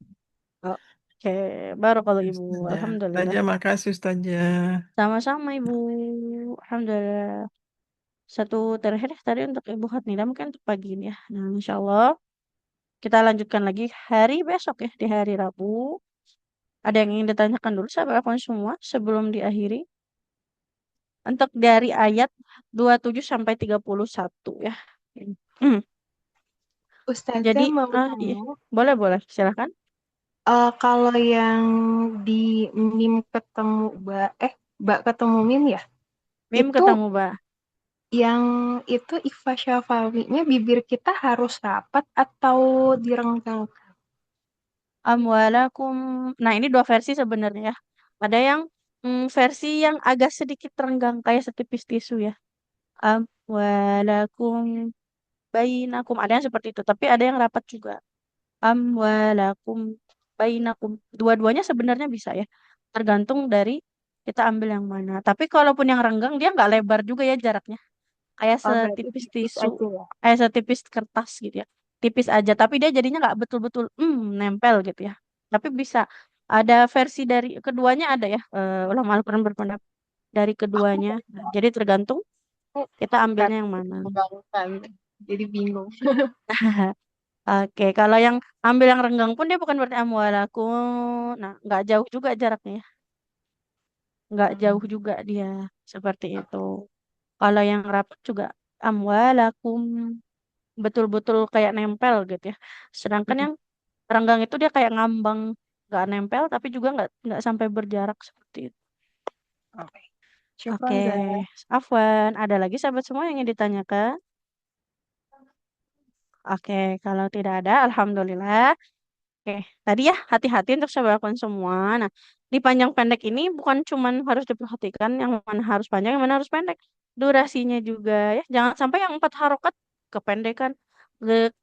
Oke, barakallahu Ibu. Alhamdulillah. Ustazah, makasih Ustazah. Sama-sama Ibu. Alhamdulillah. Satu terakhir tadi untuk Ibu Hatnida mungkin untuk pagi ini ya. Nah, insya Allah kita lanjutkan lagi hari besok ya, di hari Rabu. Ada yang ingin ditanyakan dulu sahabat semua sebelum diakhiri? Untuk dari ayat 27 sampai 31 ya. Ustazah Jadi, mau iya. tanya, Boleh, silakan. kalau yang di mim ketemu ba ketemu mim ya, Mim itu ketemu ba. yang itu ikhfa syafawinya bibir kita harus rapat atau direnggang? Amwalakum. Nah, ini dua versi sebenarnya ya. Ada yang versi yang agak sedikit renggang kayak setipis tisu ya. Amwalakum bainakum. Ada yang seperti itu, tapi ada yang rapat juga. Amwalakum bainakum. Dua-duanya sebenarnya bisa ya. Tergantung dari kita ambil yang mana. Tapi kalaupun yang renggang dia nggak lebar juga ya jaraknya. Kayak Berarti setipis tipis tisu, aja ya. kayak setipis kertas gitu ya. Tipis aja, tapi dia jadinya nggak betul-betul nempel gitu ya. Tapi bisa ada versi dari keduanya ada ya. Ulama Al-Quran berpendapat dari keduanya. Nah, jadi tergantung kita ambilnya yang mana. Jadi bingung. Oke, kalau yang ambil yang renggang pun dia bukan berarti amwalakum. Nah, nggak jauh juga jaraknya ya. Nggak jauh juga dia seperti itu. Kalau yang rapat juga amwalakum betul-betul kayak nempel gitu ya. Sedangkan yang renggang itu dia kayak ngambang, nggak nempel tapi juga nggak sampai berjarak seperti itu. Oke. Oke, Afwan, ada lagi sahabat semua yang ingin ditanyakan? Oke, kalau tidak ada, alhamdulillah. Oke, tadi ya hati-hati untuk sahabatku semua. Nah, di panjang pendek ini bukan cuman harus diperhatikan yang mana harus panjang, yang mana harus pendek. Durasinya juga ya. Jangan sampai yang 4 harokat kependekan.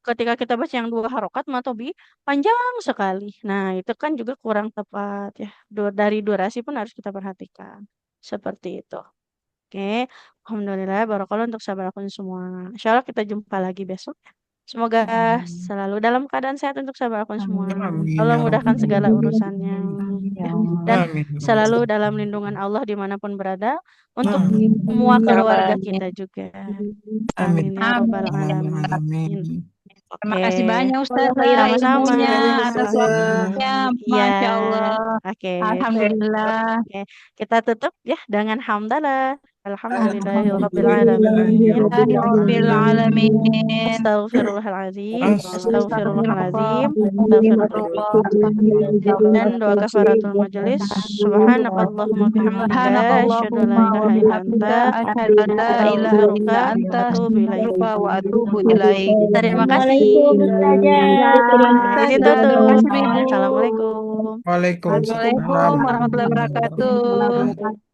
Ketika kita baca yang 2 harokat matobi panjang sekali. Nah, itu kan juga kurang tepat ya. Dari durasi pun harus kita perhatikan. Seperti itu. Oke, alhamdulillah barakallah untuk sahabatku semua. Insya Allah kita jumpa lagi besok. Semoga selalu dalam keadaan sehat untuk sahabatku semua. Amin, Allah ya mudahkan Rabbal segala Alamin. urusannya. Ya. Dan Amin, ya selalu Rabbal dalam lindungan Allah dimanapun berada. Untuk Amin. semua keluarga kita juga. Amin. Amin ya Rabbal Alamin. Amin. Terima Oke, kasih banyak Ustazah sama-sama. ilmunya atas Ustazah. waktunya. Iya, Masya Allah. oke. Alhamdulillah. Oke, kita tutup ya dengan hamdalah. Alhamdulillahirabbil Alhamdulillahirabbil alamin. alamin. Astaghfirullahaladzim. Astagfirullah. Astagfirullah. Dan doa kafaratul majelis. Subhanakallahumma bihamdika asyhadu an la ilaha illa anta Asyhadu an la ilaha illa anta atubu ilaik. astaghfiruka wa atubu ilaik. Terima kasih. Ini tutup. Assalamualaikum. Waalaikumsalam Assalamualaikum warahmatullahi wabarakatuh.